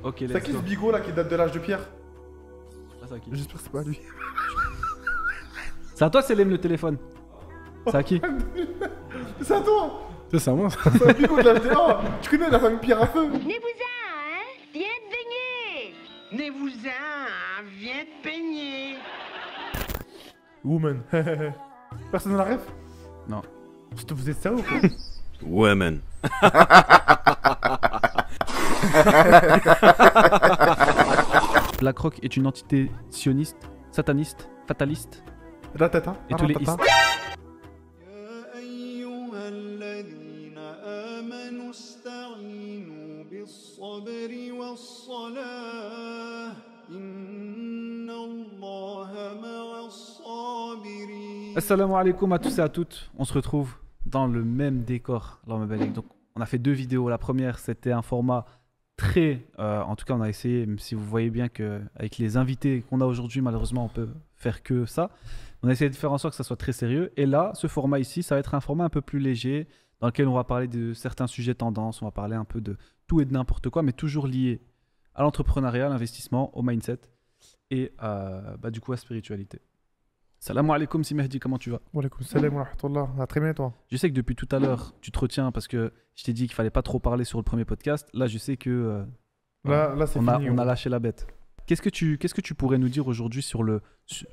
Ok, C'est let's qui go. ce bigot là qui date de l'âge de pierre? Ah, c'est à qui? J'espère que c'est pas lui. C'est à toi, Célème, le téléphone. C'est à qui? C'est à toi. C'est à moi ça. C'est un bigot de l'âge de... Oh, tu connais la famille Pierre à feu? Venez-vous-en, hein? Viens te baigner! Venez-vous-en, viens te peigner. Woman. Personne n'a la ref? Non. Vous êtes sérieux ou quoi? Women. BlackRock est une entité sioniste, sataniste, fataliste La tête, hein? et tous les istes. يا أيها الذين آمنوا استعينوا بالصبر والصلاة إن الله مع الصابرين. Assalamu alaikum à tous et à toutes. On se retrouve dans le même décor. Allahumma barik. Donc, on a fait 2 vidéos. La première, c'était un format très... en tout cas, on a essayé, même si vous voyez bien qu'avec les invités qu'on a aujourd'hui, malheureusement, on peut faire que ça. On a essayé de faire en sorte que ça soit très sérieux. Et là, ce format ici, ça va être un format un peu plus léger, dans lequel on va parler de certains sujets tendances, on va parler un peu de tout et de n'importe quoi, mais toujours lié à l'entrepreneuriat, à l'investissement, au mindset et du coup à la spiritualité. Salam alaikum si Mehdi, comment tu vas? Wa alaikum salam wa rahmatullah. Ah, très bien toi. Je sais que depuis tout à l'heure, tu te retiens parce que je t'ai dit qu'il fallait pas trop parler sur le premier podcast. Là, je sais que Là c'est fini. on a lâché la bête. Qu'est-ce que tu pourrais nous dire aujourd'hui sur le...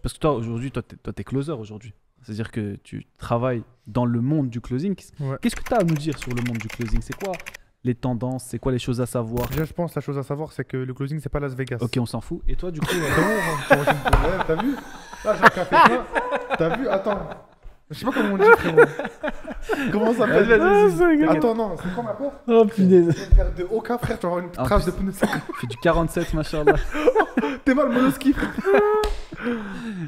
Parce que toi, aujourd'hui, t'es closer aujourd'hui. C'est-à-dire que tu travailles dans le monde du closing. Ouais. Qu'est-ce que tu as à nous dire sur le monde du closing? C'est quoi les tendances? C'est quoi les choses à savoir? Déjà, je pense la chose à savoir, c'est que le closing, c'est pas Las Vegas. Ok, on s'en fout. Et toi, du coup... C'est bon, ouais, t'as vu? Là, j'ai un café plein. T'as vu? Attends. Je sais pas comment on dit, frérot. Comment ça s'appelle? Vas-y. Attends, non, c'est quoi ma paire? Oh punaise. C'est une paire de Oka, frère, tu vas avoir une En trace de plus- pneu. Fais du 47, machallah. T'es mal monoski, frère.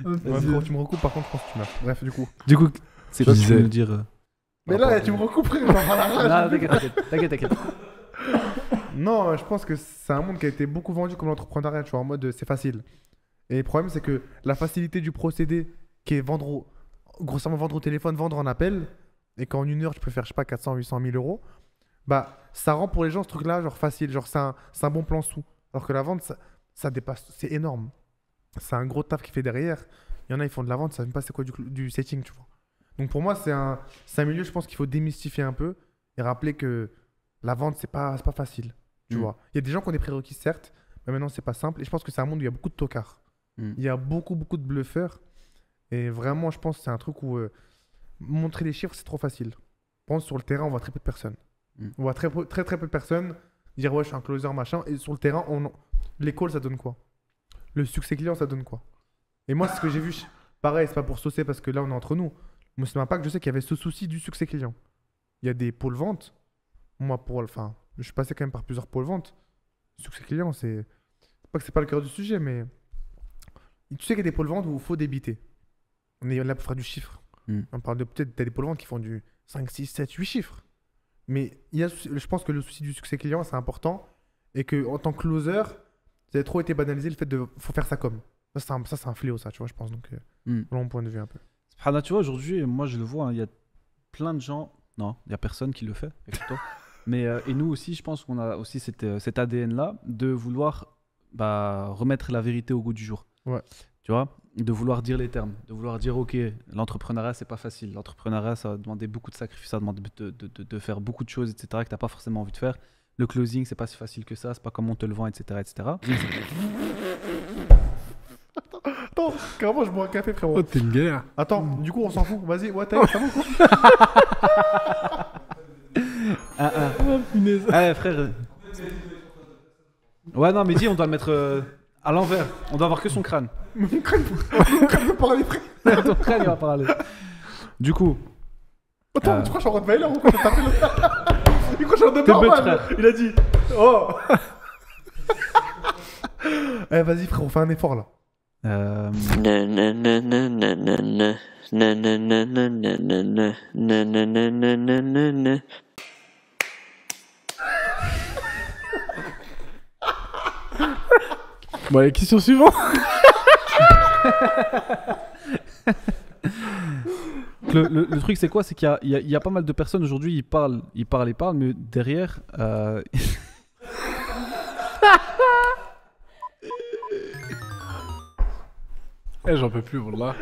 Ouais, frérot, tu me recoupes, par contre, je pense que tu meurs. Bref, du coup. Du coup, c'est Je quoi que tu disais- veux nous dire Mais par là, rapport tu me recoupes, frère. J'en ai la rage. Non, t'inquiète. Non, je pense que c'est un monde qui a été beaucoup vendu comme l'entrepreneuriat, tu vois, en mode c'est facile. Et le problème, c'est que la facilité du procédé qui est grossièrement vendre au téléphone, vendre en appel, et qu'en une heure, tu peux faire, je sais pas, 400, 800 000 euros, bah, ça rend pour les gens ce truc-là, genre facile, genre c'est un bon plan sous. Alors que la vente, ça dépasse, c'est énorme. C'est un gros taf qui fait derrière. Il y en a, ils font de la vente, ça savent même pas c'est quoi du setting, tu vois. Donc pour moi, c'est un milieu, je pense qu'il faut démystifier un peu et rappeler que la vente, c'est pas facile. Tu vois. Il y a des gens qui ont des prérequis, certes, mais maintenant, c'est pas simple. Et je pense que c'est un monde où il y a beaucoup de tocards. Il y a beaucoup de bluffeurs. Et vraiment, je pense que c'est un truc où montrer les chiffres, c'est trop facile. Je pense que sur le terrain, on voit très peu de personnes. On voit très peu de personnes dire ouais, je suis un closer, machin. Et sur le terrain, les calls, ça donne quoi? Le succès client, ça donne quoi? Et moi, c'est ce que j'ai vu. Pareil, c'est pas pour saucer parce que là, on est entre nous. Moi, c'est pas que je sais qu'il y avait ce souci du succès client. Il y a des pôles vente. Moi, je suis passé quand même par plusieurs pôles vente. Succès client, c'est pas que c'est pas le cœur du sujet, mais tu sais qu'il y a des pôles vente où il faut débiter. On est là pour faire du chiffre. On parle de peut-être des pôles vente qui font du 5, 6, 7, 8 chiffres. Mais je pense que le souci du succès client, c'est important. Et que en tant que closer, ça a trop été banalisé le fait de faut faire ça comme. Ça, c'est un fléau, ça, tu vois, je pense. Donc, voilà mon point de vue un peu. Subhanallah, tu vois, aujourd'hui, moi je le vois, il y a plein de gens. Non, il n'y a personne qui le fait avec toi. Mais et nous aussi, je pense qu'on a aussi cet ADN-là de vouloir remettre la vérité au goût du jour. Ouais. Tu vois, de vouloir dire les termes, de vouloir dire ok, l'entrepreneuriat c'est pas facile. L'entrepreneuriat ça va demander beaucoup de sacrifices, ça demande de faire beaucoup de choses, etc. que t'as pas forcément envie de faire. Le closing c'est pas si facile que ça, c'est pas comme on te le vend, etc. Attends, carrément, je bois un café, frérot. Oh, t'es une galère. Attends, du coup, on s'en fout. Vas-y, ouais, ça va ou quoi? Oh punaise. Ouais frère. Ouais non mais dis on doit le mettre à l'envers. On doit avoir que son crâne. Mon crâne peut parler, frère. Ton crâne il va parler. Du coup. Attends, tu crois que je suis en Rottweiler ou quoi? T'as tapé le... Il croit que je suis en T'es bête, Doberman. frère. Il a dit oh. Eh, vas-y, frère, on fait un effort là. Bon, allez, question suivante. Le truc c'est quoi? C'est qu'il y a pas mal de personnes aujourd'hui, ils parlent, mais derrière... Eh, j'en peux plus, wallah.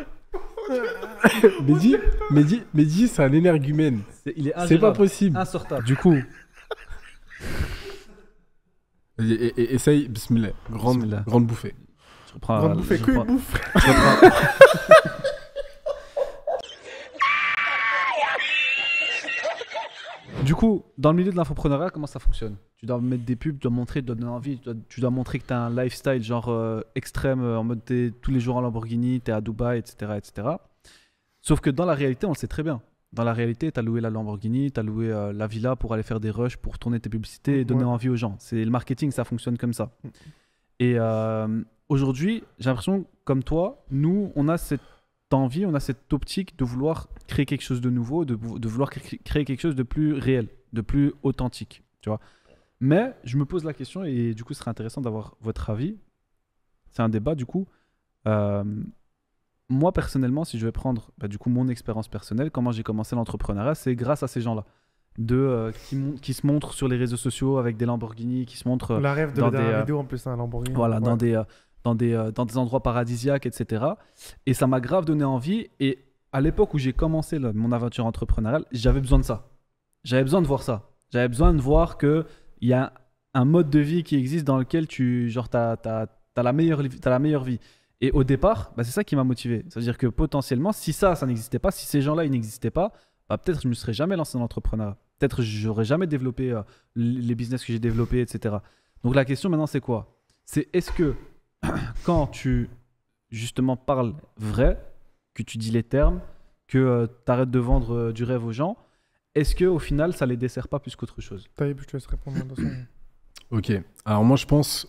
Mehdi, c'est un énergumène. Il est C'est pas ingérable, possible. insortable. Du coup. Essaye, bismillah. Bismillah. Grande bouffée. Je reprends. Grande bouffée, je que reprends- bouffe. je reprends- Du coup, dans le milieu de l'infoprenariat, comment ça fonctionne? Tu dois mettre des pubs, tu dois montrer, tu dois donner envie, tu dois montrer que tu as un lifestyle genre extrême, en mode t'es tous les jours en Lamborghini, tu es à Dubaï, etc., etc. Sauf que dans la réalité, on le sait très bien. Dans la réalité, tu as loué la Lamborghini, tu as loué la villa pour aller faire des rushs, pour tourner tes publicités et donner Ouais. envie aux gens. C'est le marketing, ça fonctionne comme ça. Et aujourd'hui, j'ai l'impression, comme toi, nous, on a cette envie, on a cette optique de vouloir créer quelque chose de nouveau, de vouloir créer quelque chose de plus réel, de plus authentique, tu vois. Mais je me pose la question, et du coup, ce serait intéressant d'avoir votre avis. C'est un débat, du coup. Moi, personnellement, si je vais prendre du coup, mon expérience personnelle, comment j'ai commencé l'entrepreneuriat, c'est grâce à ces gens-là. Qui se montrent sur les réseaux sociaux avec des Lamborghini, qui se montrent La rêve de dans la dernière des, vidéo en plus, un Lamborghini. voilà, Ouais. dans des endroits paradisiaques, etc. Et ça m'a grave donné envie. Et à l'époque où j'ai commencé mon aventure entrepreneuriale, j'avais besoin de ça. J'avais besoin de voir ça. J'avais besoin de voir qu'il y a un mode de vie qui existe dans lequel t'as la meilleure vie. Et au départ, c'est ça qui m'a motivé. C'est-à-dire que potentiellement, si ça n'existait pas, si ces gens-là, ils n'existaient pas, peut-être je ne me serais jamais lancé dans l'entrepreneuriat. Peut-être j'aurais jamais développé les business que j'ai développés, etc. Donc la question maintenant, c'est quoi? C'est est-ce que quand tu justement parles vrai, que tu dis les termes, que tu arrêtes de vendre du rêve aux gens, est-ce que au final ça les dessert pas plus qu'autre chose? Taïb, je te laisse répondre. De toute façon. Ok. Alors, moi, je pense.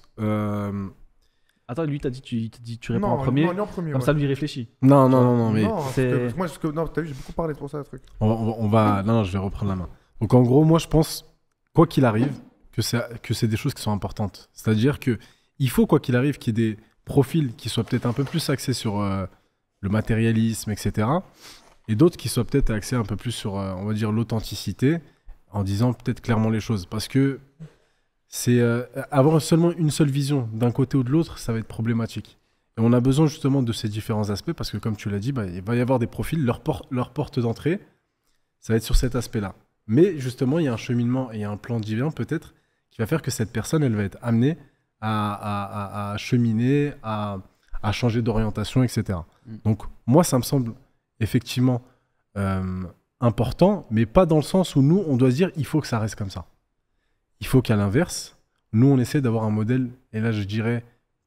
Attends, lui il t'a dit tu réponds en Non, premier, non, lui en premier. comme ouais. ça lui il réfléchit. Non, mais. Non, c'est- parce que moi, non, t'as vu, j'ai beaucoup parlé, c'est pour ça, le truc. On va. Non, je vais reprendre la main. Donc, en gros, moi, je pense, quoi qu'il arrive, que c'est des choses qui sont importantes. C'est-à-dire que il faut, quoi qu'il arrive, qu'il y ait des profils qui soient peut-être un peu plus axés sur le matérialisme, etc. Et d'autres qui soient peut-être axés un peu plus sur, on va dire, l'authenticité, en disant peut-être clairement les choses. Parce que c'est avoir seulement une seule vision d'un côté ou de l'autre, ça va être problématique. Et on a besoin justement de ces différents aspects parce que, comme tu l'as dit, il va y avoir des profils, leur porte d'entrée, ça va être sur cet aspect-là. Mais justement, il y a un cheminement et il y a un plan divin peut-être qui va faire que cette personne, elle va être amenée à cheminer, à changer d'orientation, etc. Donc, moi, ça me semble effectivement important, mais pas dans le sens où nous, on doit se dire il faut que ça reste comme ça. Il faut qu'à l'inverse, nous, on essaie d'avoir un modèle, et là, je dirais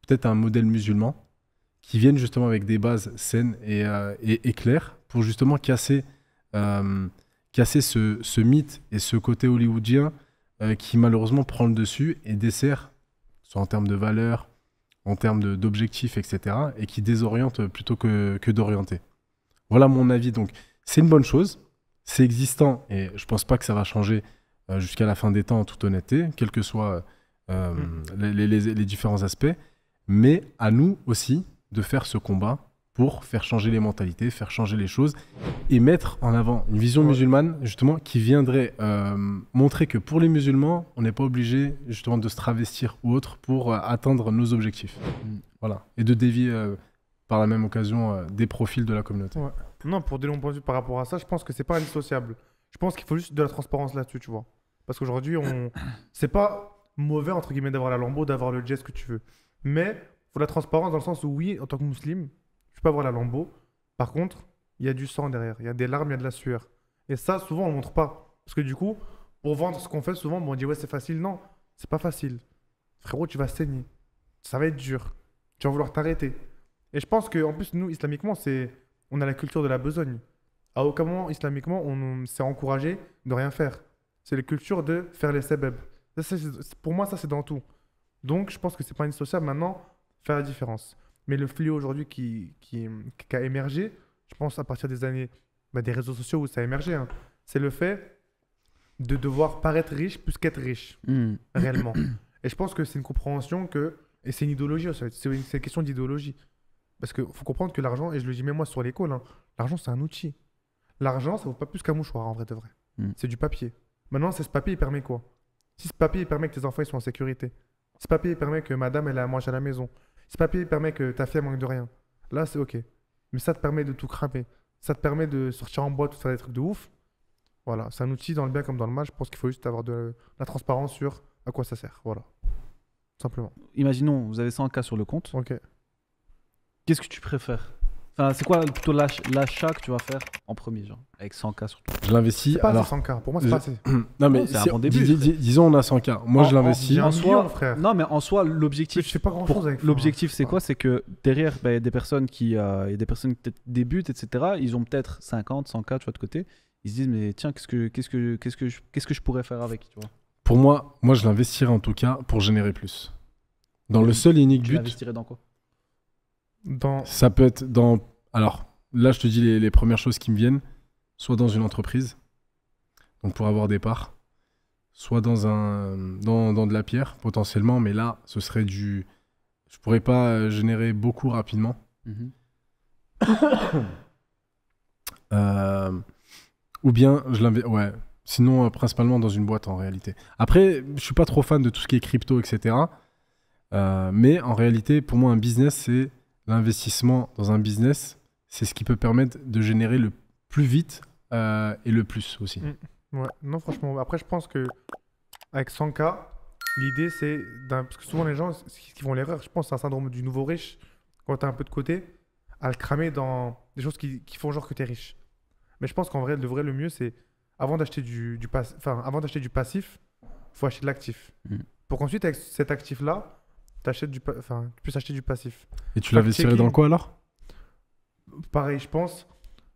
peut-être un modèle musulman, qui vienne justement avec des bases saines et claires pour justement casser ce mythe et ce côté hollywoodien qui malheureusement prend le dessus et dessert, soit en termes de valeurs, en termes d'objectifs, etc., et qui désoriente plutôt que d'orienter. Voilà mon avis. Donc, c'est une bonne chose, c'est existant, et je pense pas que ça va changer jusqu'à la fin des temps, en toute honnêteté, quels que soient les différents aspects, mais à nous aussi de faire ce combat pour faire changer les mentalités, faire changer les choses et mettre en avant une vision musulmane justement qui viendrait montrer que pour les musulmans, on n'est pas obligé justement de se travestir ou autre pour atteindre nos objectifs. Voilà. Et de dévier par la même occasion des profils de la communauté. Ouais. Non, pour donner mon point de vue par rapport à ça, je pense que c'est pas indissociable. Je pense qu'il faut juste de la transparence là-dessus, tu vois. Parce qu'aujourd'hui, c'est pas mauvais, entre guillemets, d'avoir la Lambo, d'avoir le jet, ce que tu veux. Mais il faut de la transparence dans le sens où, oui, en tant que musulman, je peux avoir la Lambo. Par contre, il y a du sang derrière, il y a des larmes, il y a de la sueur. Et ça, souvent, on ne montre pas. Parce que du coup, pour vendre ce qu'on fait, souvent, on dit, ouais, c'est facile. Non, c'est pas facile. Frérot, tu vas saigner. Ça va être dur. Tu vas vouloir t'arrêter. Et je pense qu'en plus, nous, islamiquement, on a la culture de la besogne. À aucun moment, islamiquement, on s'est encouragé de rien faire. C'est la culture de faire les sebeb. Pour moi, ça, c'est dans tout. Donc, je pense que c'est pas indissociable. Maintenant, faire la différence. Mais le fléau aujourd'hui qui a émergé, je pense à partir des années des réseaux sociaux où ça a émergé, hein, c'est le fait de devoir paraître riche plus qu'être riche, réellement. Et je pense que c'est une compréhension et c'est une idéologie, c'est une question d'idéologie. Parce qu'il faut comprendre que l'argent, et je le dis même moi sur l'école, hein, l'argent c'est un outil. L'argent, ça vaut pas plus qu'un mouchoir en vrai de vrai. C'est du papier. Maintenant, ce papier, il permet quoi? Si ce papier, il permet que tes enfants ils soient en sécurité. Ce papier, il permet que madame, elle a à manger à la maison. Ce papier, il permet que ta fille, elle manque de rien. là, c'est OK. Mais ça te permet de tout cramer. Ça te permet de sortir en boîte, de faire des trucs de ouf. Voilà, c'est un outil dans le bien comme dans le mal. Je pense qu'il faut juste avoir de la transparence sur à quoi ça sert. Voilà. Simplement. Imaginons, vous avez 100K sur le compte. OK. Qu'est-ce que tu préfères? Enfin, c'est quoi plutôt l'achat que tu vas faire en premier, genre, avec 100K sur ton compte? Je l'investis. C'est pas Alors, assez 100K. Pour moi, c'est pas assez. non, mais Non, c'est un si- bon début, disons, on a 100K. Moi, je l'investis. j'ai un En million, soi, frère. non, mais en soi, Je l'objectif, fais pas grand-chose avec ça. l'objectif, c'est quoi? C'est que derrière, bah, il y a des personnes qui, il y a des personnes qui peut-être débutent, etc. Ils ont peut-être 50, 100K, tu vois, de côté. Ils se disent, mais tiens, qu'est-ce que je pourrais faire avec, tu vois? Pour moi, je l'investirais en tout cas pour générer plus. Dans le seul et unique Tu but, l'investirais dans quoi? Dans... ça peut être dans... Alors, là, je te dis les premières choses qui me viennent. Soit dans une entreprise, donc pour avoir des parts. Soit dans de la pierre, potentiellement. Mais là, ce serait du... Je pourrais pas générer beaucoup rapidement. Mhm. Ou bien, je l'investis... Ouais. Sinon, principalement dans une boîte, en réalité. Après, je suis pas trop fan de tout ce qui est crypto, etc. Mais en réalité, pour moi, un business, c'est l'investissement dans un business. C'est ce qui peut permettre de générer le plus vite et le plus aussi. Ouais, non, franchement. Après, je pense que avec 100K, l'idée, c'est... Parce que souvent, les gens, ce qui font l'erreur, je pense, c'est un syndrome du nouveau riche, quand tu as un peu de côté, à le cramer dans des choses qui font genre que tu es riche. Mais je pense qu'en vrai, le mieux, c'est avant d'acheter du passif, il faut acheter de l'actif. Pour qu'ensuite, avec cet actif-là, tu puisses acheter du passif. Et tu l'investirais dans quoi alors? Pareil, je pense,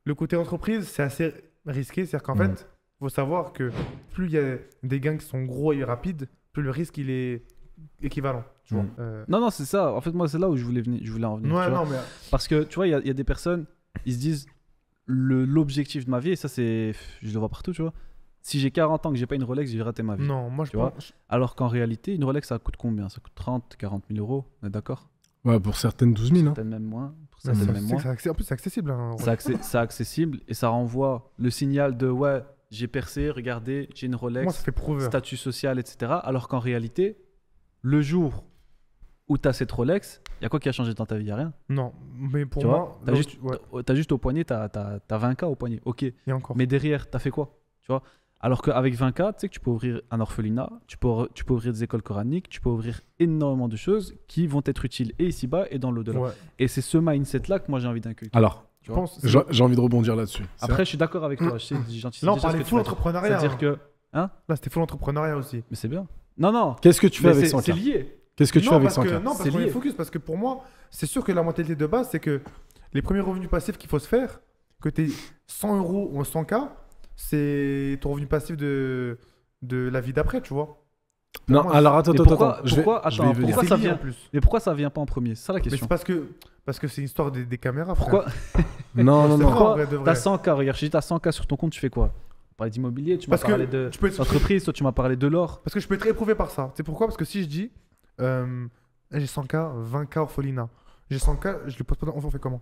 le côté entreprise, c'est assez risqué. C'est-à-dire qu'en fait, il faut savoir que plus il y a des gains qui sont gros et rapides, plus le risque il est équivalent. Tu vois. Non, c'est ça. En fait, moi, c'est là où je voulais en venir. Ouais, tu vois. non, mais Parce que, tu vois, il y a des personnes, ils se disent, l'objectif de ma vie, et ça, je le vois partout, tu vois. Si j'ai 40 ans que j'ai pas une Rolex, j'ai raté ma vie. non, moi je Tu vois. pense. Alors qu'en réalité, une Rolex, ça coûte combien? Ça coûte 30, 40 000 euros, on est d'accord? Ouais, pour certaines 12 000. Hein. Peut-être même moins. Pour C'est- certaines même moins. En plus, c'est accessible. Hein, C'est accessible et ça renvoie le signal de ouais, j'ai percé, regardez, j'ai une Rolex, moi, ça fait prouver. statut social, etc. Alors qu'en réalité, le jour où tu as cette Rolex, il y a quoi qui a changé dans ta vie? Il n'y a rien. Non, mais pour Tu moi, T'as juste, ouais, t'as juste au poignet, t'as 20K au poignet. Ok. et encore. Mais derrière, t'as fait quoi? Tu vois? Alors qu'avec 20K, tu sais que tu peux ouvrir un orphelinat, tu peux ouvrir des écoles coraniques, tu peux ouvrir énormément de choses qui vont être utiles et ici-bas et dans l'au-delà. Ouais. Et c'est ce mindset-là que moi j'ai envie d'inculquer. Alors, Tu Je vois. pense. j'ai envie de rebondir là-dessus. Après, je suis d'accord avec toi. Je sais, gentil. Là, on parlait full entrepreneuriat. C'est-à-dire hein. que. Là, c'était full entrepreneuriat aussi. Mais c'est bien. Non. Qu'est-ce que tu fais Mais avec c'est 100K? lié. Qu'est-ce que tu fais avec 100K? Non, parce C'est qu'on est lié. focus. Parce que pour moi, c'est sûr que la mentalité de base, c'est que les premiers revenus passifs qu'il faut se faire, que tu 100 euros ou 100K, c'est ton revenu passif de la vie d'après, tu vois. Non, moi, alors attends, Mais attends. pourquoi, Je vais pourquoi, y attends, venir. pourquoi C'est ça lié, vient en plus. Mais pourquoi ça vient pas en premier? C'est ça la Mais question. c'est parce que c'est une histoire des caméras, frère. Pourquoi Non, non, C'est non. vrai, en Pourquoi vrai de vrai. t'as 100K? Regarde, je dis t'as 100K sur ton compte, tu fais quoi? Tu parlais d'immobilier, tu m'as Parce que parlé de tu peux être- d'entreprise, toi tu m'as parlé de l'or. Parce que je peux être éprouvé par ça. C'est pourquoi? Parce que si je dis j'ai 100K, 20K orphelinat, j'ai 100K, je le pose pas. On fait comment?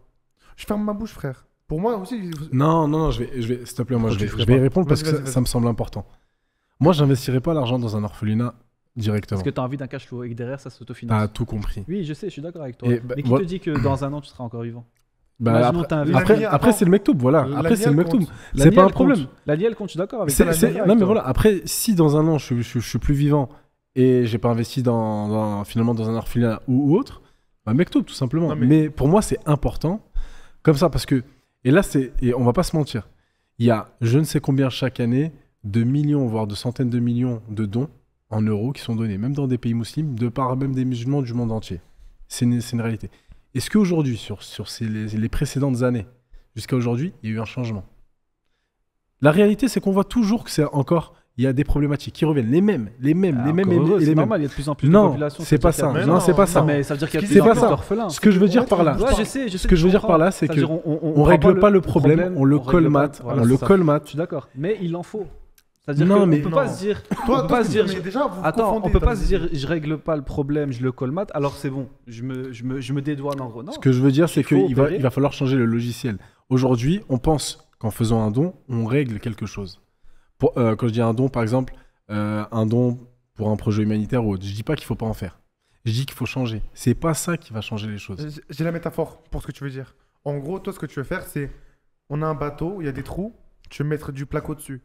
Je ferme ma bouche, frère. Pour moi aussi. Non, je vais, s'il te plaît, moi, Pourquoi je tu vais ferais y pas? répondre parce Vas-y, que vas-y, ça me semble important. Moi, j'investirais pas l'argent dans un orphelinat directement. Parce que t'as envie d'un cash flow et que derrière ça T'as s'autofinance. tout compris. Oui, je sais, je suis d'accord avec toi. Et bah, Mais qui voilà. te dit que dans un an tu seras encore vivant? Bah, Imaginons après, t'as un après, L'année, après, attends. c'est le mektoub, voilà. L'année, Après, c'est le elle mektoub. compte. C'est L'année, pas un elle problème. compte. L'année, elle compte, je suis d'accord avec C'est- toi. c'est- l'année, non, mais avec voilà. Après, si dans un an, je suis plus vivant et j'ai pas investi finalement dans un orphelinat ou autre, bah, mektoub, tout simplement. Non, mais... mais- pour moi, c'est important. Comme ça, parce que. Et là, et on va pas se mentir. Il y a je ne sais combien chaque année de millions, voire de centaines de millions de dons en euros qui sont donnés, même dans des pays musulmans, de par même des musulmans du monde entier. C'est une réalité. Est-ce qu'aujourd'hui, sur les précédentes années, jusqu'à aujourd'hui, il y a eu un changement? La réalité, c'est qu'on voit toujours que c'est encore, il y a des problématiques qui reviennent, les mêmes, Ah, encore heureux, et c'est les mêmes. normal, il y a de plus en plus de Non, population. c'est pas ça. Mais Non, non, c'est pas non, ça. Mais ça veut dire qu'il y a de C'est plus en pas plus ça. d'orphelins. Ce que je veux dire par là, Ouais, je sais. ce que je veux dire par là, c'est que on règle pas le problème, on le colmate, on le Je colmate. suis d'accord. Mais il en faut. C'est-à-dire Non, qu'on mais- peut pas non. se dire. Toi, on peut pas se dire. mais déjà, vous Attends, confondez on peut dans pas les se dire idées. je règle pas le problème, je le colmate, alors c'est bon. Je me dédouane en gros. Non. Ce que je veux dire, c'est Il faut qu'il opérer. va falloir changer le logiciel. Aujourd'hui, on pense qu'en faisant un don, on règle quelque chose. Quand je dis un don, par exemple, un don pour un projet humanitaire ou autre, je dis pas qu'il faut pas en faire. je dis qu'il faut changer. C'est pas ça qui va changer les choses. J'ai la métaphore pour ce que tu veux dire. En gros, toi, ce que tu veux faire, c'est on a un bateau, il y a des trous, tu veux mettre du placo dessus.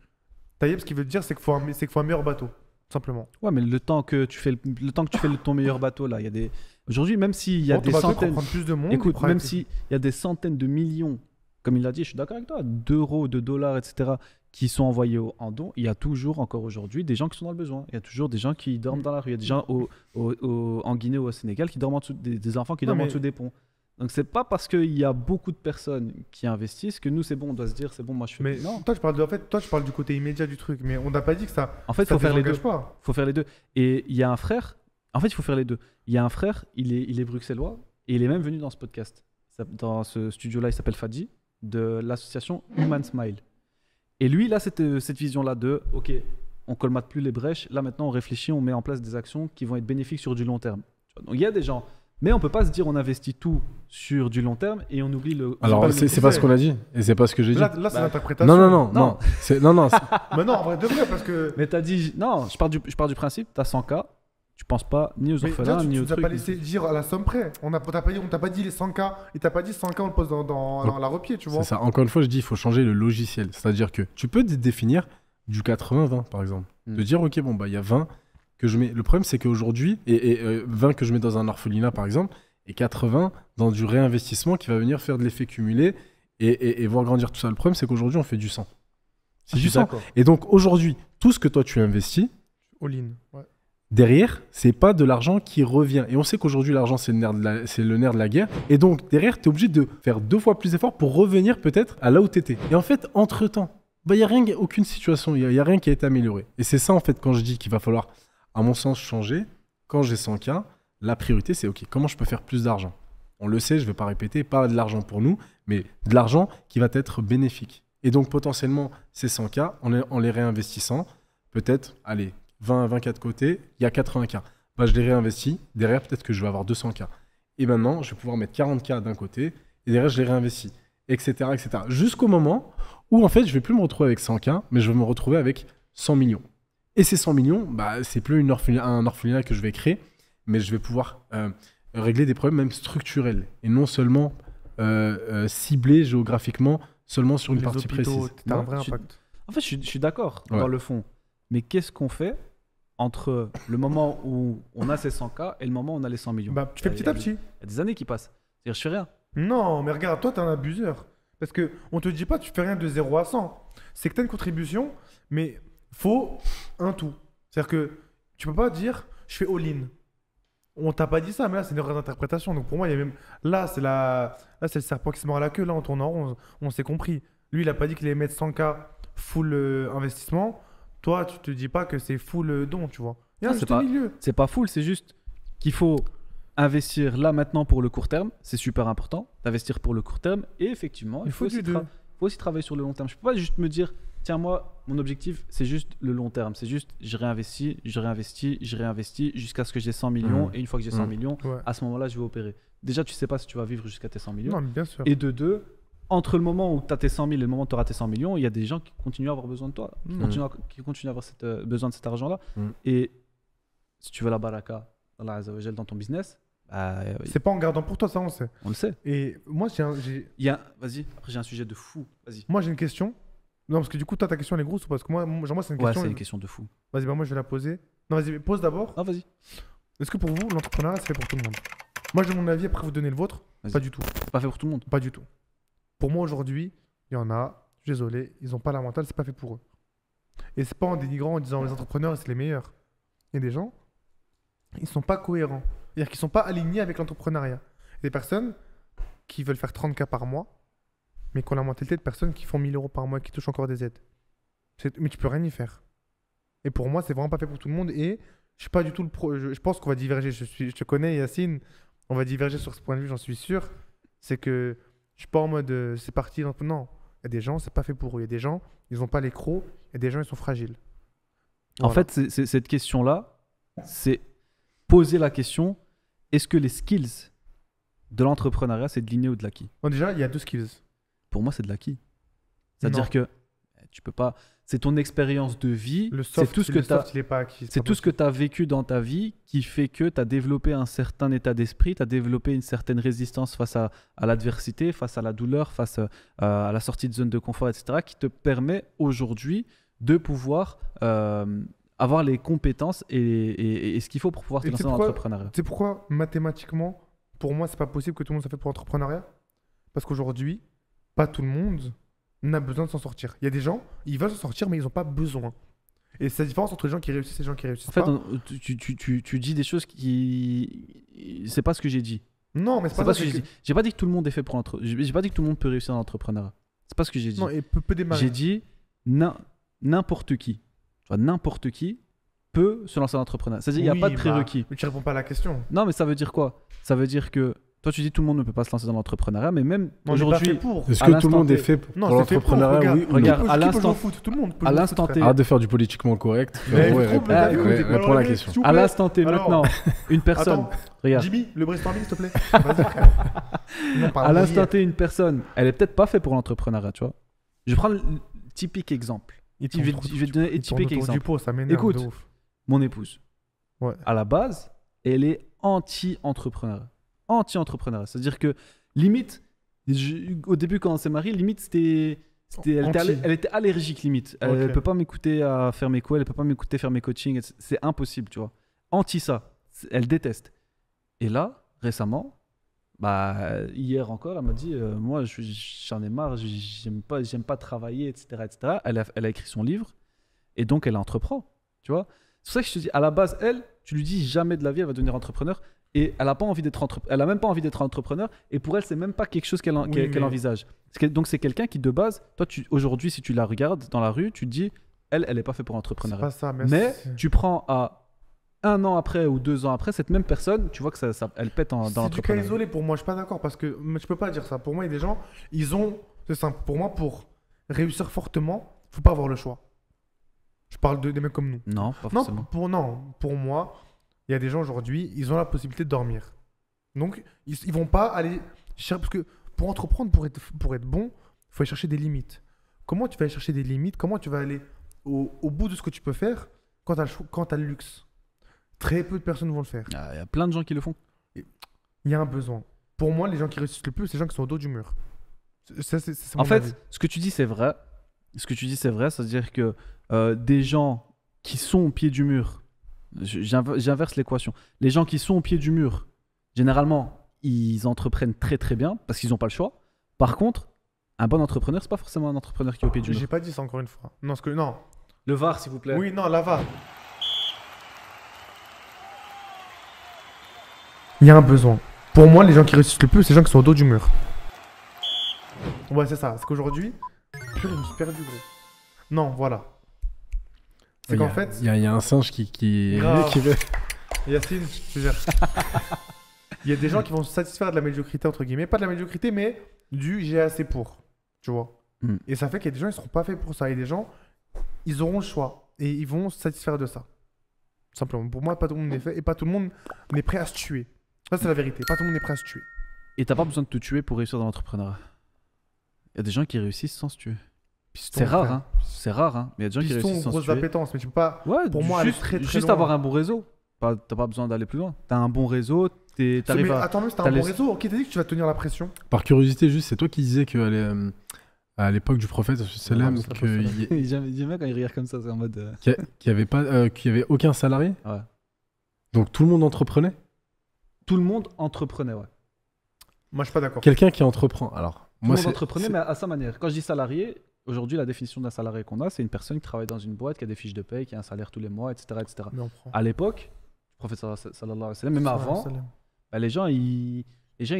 Taïeb, ce qu'il veut dire, c'est qu'il faut un meilleur bateau, tout simplement. Ouais, mais le temps que tu fais ton meilleur bateau là, il y a des aujourd'hui même s'il y a Bon, ton des bateau, il centaines, prend plus de monde. écoute, il prend même plus- s'il y a des centaines de millions, comme il l'a dit, je suis d'accord avec toi, d'euros, de dollars, etc., qui sont envoyés en dons, il y a toujours encore aujourd'hui des gens qui sont dans le besoin. Il y a toujours des gens qui dorment dans la rue. Il y a des gens en Guinée ou au Sénégal qui dorment en dessous des enfants qui Non, dorment en mais- dessous des ponts. Donc c'est pas parce qu'il y a beaucoup de personnes qui investissent que nous c'est bon, on doit se dire c'est bon, moi je fais. Mais Non. toi, tu parles du côté immédiat du truc, mais on n'a pas dit que ça. En fait, il ça faut faire les deux. désengage pas. Faut faire les deux. Et il y a un frère. En fait, il faut faire les deux. Il y a un frère, il est bruxellois et il est même venu dans ce podcast. Dans ce studio-là, il s'appelle Fadji, de l'association Human Smile. Et lui, là, cette vision-là de OK, on colmate plus les brèches. Là, maintenant, on réfléchit, on met en place des actions qui vont être bénéfiques sur du long terme. Tu vois, donc, il y a des gens. Mais on peut pas se dire on investit tout sur du long terme et on oublie le. Alors, pas le c'est pas ce qu'on a dit. Et c'est pas ce que j'ai dit. Là, c'est Bah, l'interprétation. Non, non, non, Non. non. Non, c'est- Mais non, en vrai, de vrai, parce que. Mais t'as dit. Non, je pars du principe, t'as 100K, tu penses pas ni aux Mais orphelins, déjà, tu ni aux nous as pas trucs. laissé dire à la somme près. On t'a pas dit les 100K. Il t'a pas dit 100K, on le pose dans la repied, tu vois. c'est ça. Encore une fois, je dis il faut changer le logiciel. C'est-à-dire que tu peux définir du 80-20, par exemple. De dire, OK, bon, bah, il y a 20 que je mets. Le problème, c'est qu'aujourd'hui, 20 que je mets dans un orphelinat, par exemple, et 80 dans du réinvestissement qui va venir faire de l'effet cumulé et voir grandir tout ça. Le problème, c'est qu'aujourd'hui, on fait du 100. C'est Je du suis 100. d'accord. Et donc, aujourd'hui, tout ce que toi, tu investis, All-in. Ouais. derrière, c'est pas de l'argent qui revient. Et on sait qu'aujourd'hui, l'argent, c'est le nerf de la guerre. Et donc, derrière, tu es obligé de faire 2 fois plus d'efforts pour revenir peut-être à là où tu étais. Et en fait, entre-temps, bah, il n'y a rien, aucune situation, il n'y a rien qui a été amélioré. Et c'est ça, en fait, quand je dis qu'il va falloir, à mon sens, changer. Quand j'ai 100K, la priorité, c'est OK, comment je peux faire plus d'argent? On le sait, je ne vais pas répéter, pas de l'argent pour nous, mais de l'argent qui va être bénéfique. Et donc, potentiellement, ces 100K, en les réinvestissant, peut-être, allez, 20K de côté, il y a 80K. Bah, je les réinvestis. Derrière, peut-être que je vais avoir 200K. Et maintenant, je vais pouvoir mettre 40K d'un côté. Et derrière, je les réinvestis. Etc. etc. Jusqu'au moment où, en fait, je ne vais plus me retrouver avec 100K, mais je vais me retrouver avec 100 millions. Et ces 100 millions, bah, c'est plus un orphelinat que je vais créer, mais je vais pouvoir régler des problèmes même structurels. Et non seulement ciblés géographiquement, seulement sur une Les partie hôpitaux, précise. t'as un Ouais, vrai je suis- impact. En fait, je suis d'accord Ouais. dans le fond. Mais qu'est-ce qu'on fait entre le moment où on a ces 100K et le moment où on a les 100 millions? Bah, tu fais Il y a- petit à il y a- petit. Il y a des années qui passent. C'est-à-dire, je fais rien. Non, mais regarde, toi, t'es un abuseur. Parce que on te dit pas, tu fais rien de 0 à 100. C'est que t'as une contribution, mais faut un tout. C'est-à-dire que tu peux pas dire, je fais all-in. On t'a pas dit ça, mais là, c'est une erreur d'interprétation. Donc pour moi, il y a même. Là, c'est le serpent qui se mord à la queue. Là, on tourne en rond, on s'est compris. Lui, il a pas dit qu'il allait mettre 100K full investissement. Toi, tu te dis pas que c'est full don, tu vois. Il y a Ah, un c'est juste pas- milieu. C'est pas full, c'est juste qu'il faut investir là maintenant pour le court terme. C'est super important d'investir pour le court terme. Et effectivement, Il faut du deux. faut aussi travailler sur le long terme. Je peux pas juste me dire, tiens, moi, mon objectif, c'est juste le long terme. C'est juste, je réinvestis jusqu'à ce que j'ai 100 millions. Et une fois que j'ai 100 millions, Ouais. à ce moment-là, je vais opérer. Déjà, tu sais pas si tu vas vivre jusqu'à tes 100 millions. Non, mais bien sûr. Et de deux, entre le moment où tu as tes 100 000 et le moment où tu auras tes 100 millions, il y a des gens qui continuent à avoir besoin de toi, qui continuent à avoir besoin de cet argent-là. Mm. Et si tu veux la baraka, Allah Azza wa Jal, dans ton business, bah, C'est pas en gardant pour toi, ça, on sait. on le sait. Et moi, Vas-y, après j'ai un sujet de fou. Vas-y. moi, j'ai une question. Non, parce que du coup, toi, ta question, elle est grosse ou pas? Parce que moi, c'est une Ouais, question. c'est une question de fou. Vas-y, bah moi, je vais la poser. Non, vas-y, pose d'abord. Ah, vas-y. Est-ce que pour vous, l'entrepreneuriat, c'est fait pour tout le monde? Moi, je donne mon avis, après, vous donnez le vôtre. Vas-y. Pas du tout. C'est pas fait pour tout le monde. Pas du tout. Pour moi, aujourd'hui, il y en a, je suis désolé, ils n'ont pas la mentale, c'est pas fait pour eux. Et c'est pas en dénigrant, en disant les entrepreneurs, c'est les meilleurs. Il y a des gens, ils sont pas cohérents. C'est-à-dire qu'ils sont pas alignés avec l'entrepreneuriat. Des personnes qui veulent faire 30K par mois, mais qui ont la mentalité de personnes qui font 1000 euros par mois et qui touchent encore des aides. Mais tu peux rien y faire. Et pour moi, c'est vraiment pas fait pour tout le monde. Et je suis pas du tout le pro. Je pense qu'on va diverger. Je te connais, Yacine. On va diverger sur ce point de vue, j'en suis sûr. C'est que je suis pas en mode c'est parti. Non, il y a des gens, c'est pas fait pour eux. Il y a des gens, ils ont pas les crocs. Il y a des gens, ils sont fragiles. En Voilà. fait, cette question-là, c'est poser la question, est-ce que les skills de l'entrepreneuriat, c'est de l'inné ou de l'acquis? Bon, déjà, il y a deux skills. Pour moi, c'est de l'acquis. C'est-à-dire Non. que Tu peux pas. C'est ton expérience de vie. Le C'est soft, tout ce que le tu as. soft, il est pas acquis. C'est tout ce que tu as vécu dans ta vie qui fait que tu as développé un certain état d'esprit, tu as développé une certaine résistance face à l'adversité, face à la douleur, face à la sortie de zone de confort, etc., qui te permet aujourd'hui de pouvoir avoir les compétences et ce qu'il faut pour pouvoir te Et lancer tu sais dans pourquoi- l'entrepreneuriat. Tu sais pourquoi, mathématiquement, pour moi, c'est pas possible que tout le monde soit fait pour l'entrepreneuriat? Parce qu'aujourd'hui, pas tout le monde n'a besoin de s'en sortir. Il y a des gens, ils veulent s'en sortir, mais ils n'ont pas besoin. Et c'est la différence entre les gens qui réussissent et les gens qui réussissent En fait, pas. tu dis des choses qui. C'est pas ce que j'ai dit. Non, mais c'est C'est pas pas ça. ce que c'est j'ai dit. J'ai pas dit que tout le monde est fait pour j'ai pas dit que tout le monde peut réussir dans l'entrepreneuriat. C'est pas ce que j'ai dit. Non, et peut démarrer. J'ai dit n'importe qui. Tu vois, n'importe qui peut se lancer dans l'entrepreneuriat. C'est-à-dire qu'il n'y a Oui, pas de prérequis. mais tu réponds pas à la question. Non, mais ça veut dire quoi? Ça veut dire que toi, tu dis tout le monde ne peut pas se lancer dans l'entrepreneuriat, mais même On n'est pas fait aujourd'hui, pour. Est-ce à que tout l'instant le monde est T- fait pour Non, c'est fait pour. l'entrepreneuriat? Regarde, Oui ou non? regarde, Qui peut- à qui peut jouer l'instant- au foot? Tout le monde peut à jouer au l'instant foot, T- frère. Arrête de faire du politiquement correct. Mais Ouais, trop, réponds- mais écoute, ouais, écoute, réponds à la allez, question. s'il vous à plaît. l'instant T Alors, maintenant, une personne, Attends, regarde, Jimmy, le brainstorming, s'il te plaît. Vas-y, frère. Non, à pardon, l'instant hier. T, une personne, elle est peut-être pas faite pour l'entrepreneuriat, tu vois. Je prends le typique exemple. Il Je vais tourne te donner un il tourne typique autour du exemple. pot, ça m'énerve Écoute. de ouf. Mon épouse, Ouais. à la base, elle est anti-entrepreneur. Anti-entrepreneur. C'est-à-dire que, limite, au début, quand on s'est mariés, limite, elle était allergique, limite. Elle Ok. ne peut pas m'écouter à faire mes cours, elle ne peut pas m'écouter faire mes coachings. C'est impossible, tu vois. Anti ça. Elle déteste. Et là, récemment, hier encore, elle m'a dit moi, j'en ai marre, j'aime pas travailler, etc. etc. Elle a écrit son livre et donc elle entreprend, tu vois. C'est pour ça que je te dis, à la base, tu lui dis jamais de la vie, elle va devenir entrepreneur. Et elle a pas envie elle a même pas envie d'être entrepreneur. Et pour elle, c'est même pas quelque chose qu'elle mais- envisage. Donc c'est quelqu'un qui de base, toi, aujourd'hui, si tu la regardes dans la rue, tu te dis, elle est pas faite pour C'est l'entrepreneuriat. pas ça, Mais tu prends à 1 an après ou 2 ans après, cette même personne, tu vois que elle pète dans c'est du cas l'entrepreneuriat. isolé pour moi, je suis pas d'accord parce que mais tu peux pas dire ça. Pour moi, il y a des gens, ils ont. C'est simple. Pour moi, pour réussir fortement, faut pas avoir le choix. Je parle des mecs comme nous. Non, pas forcément. Pour moi, il y a des gens aujourd'hui, ils ont la possibilité de dormir. Donc, ils vont pas aller chercher. Parce que pour entreprendre, pour être bon, il faut aller chercher des limites. Comment tu vas aller chercher des limites? Comment tu vas aller au bout de ce que tu peux faire quand tu as le luxe? Très peu de personnes vont le faire. Il y a plein de gens qui le font. Il y a un besoin. Pour moi, les gens qui réussissent le plus, c'est les gens qui sont au dos du mur. C'est En mon fait, avis. ce que tu dis, c'est vrai. C'est-à-dire que des gens qui sont au pied du mur, j'inverse l'équation. Les gens qui sont au pied du mur, généralement, ils entreprennent très très bien parce qu'ils n'ont pas le choix. Par contre, un bon entrepreneur, c'est pas forcément un entrepreneur qui est au pied du J'ai mur. pas dit ça encore une fois. Non. Le VAR, s'il vous plaît. Oui, non, la va. Il y a un besoin. Pour moi, les gens qui réussissent le plus, c'est les gens qui sont au dos du mur. Ouais, c'est ça. C'est qu'aujourd'hui. Purée, je me suis perdu, gros. Non, voilà. C'est qu'en fait. Il y a un singe qui Grave. qui veut- Yacine, je te jure. Il y a des gens qui vont se satisfaire de la médiocrité, entre guillemets. Pas de la médiocrité, mais du j'ai assez pour. Tu vois. Mm. Et ça fait qu'il y a des gens, ils seront pas faits pour ça. Et des gens, ils auront le choix. Et ils vont se satisfaire de ça. Simplement. Pour moi, pas tout le monde est fait. Et pas tout le monde n'est prêt à se tuer. Ça, c'est la vérité. Pas tout le monde est prêt à se tuer. Et t'as pas besoin de te tuer pour réussir dans l'entrepreneuriat. Il y a des gens qui réussissent sans se tuer. Piston, C'est rare, frère. hein. C'est rare, hein. Mais il y a des gens qui Piston, réussissent sans se grosse tuer. appétence. Mais tu peux pas. Ouais, Pour moi, aller juste, très, très juste loin. avoir un bon réseau. T'as pas besoin d'aller plus loin. T'as un bon réseau, t'arrives Mais à. attends, même si t'as t'as un bon les- réseau, ok, t'as dit que tu vas tenir la pression. Par curiosité, juste, c'est toi qui disais qu'à l'époque du prophète, sallam, Ouais, c'est pas ça. J'aime bien quand il regarde comme ça, c'est en mode. qu'il y avait aucun salarié. Ouais. Donc tout le monde entreprenait. Tout le monde entreprenait, ouais. Moi, je suis pas d'accord. Quelqu'un qui entreprend. Alors, Tout moi, le monde entreprenait, mais à sa manière. Quand je dis salarié, aujourd'hui, la définition d'un salarié qu'on a, c'est une personne qui travaille dans une boîte, qui a des fiches de paye, qui a un salaire tous les mois, etc. etc. Mais on prend. À l'époque, le prophète sallallahu alayhi wa sallam, même avant, les gens, ils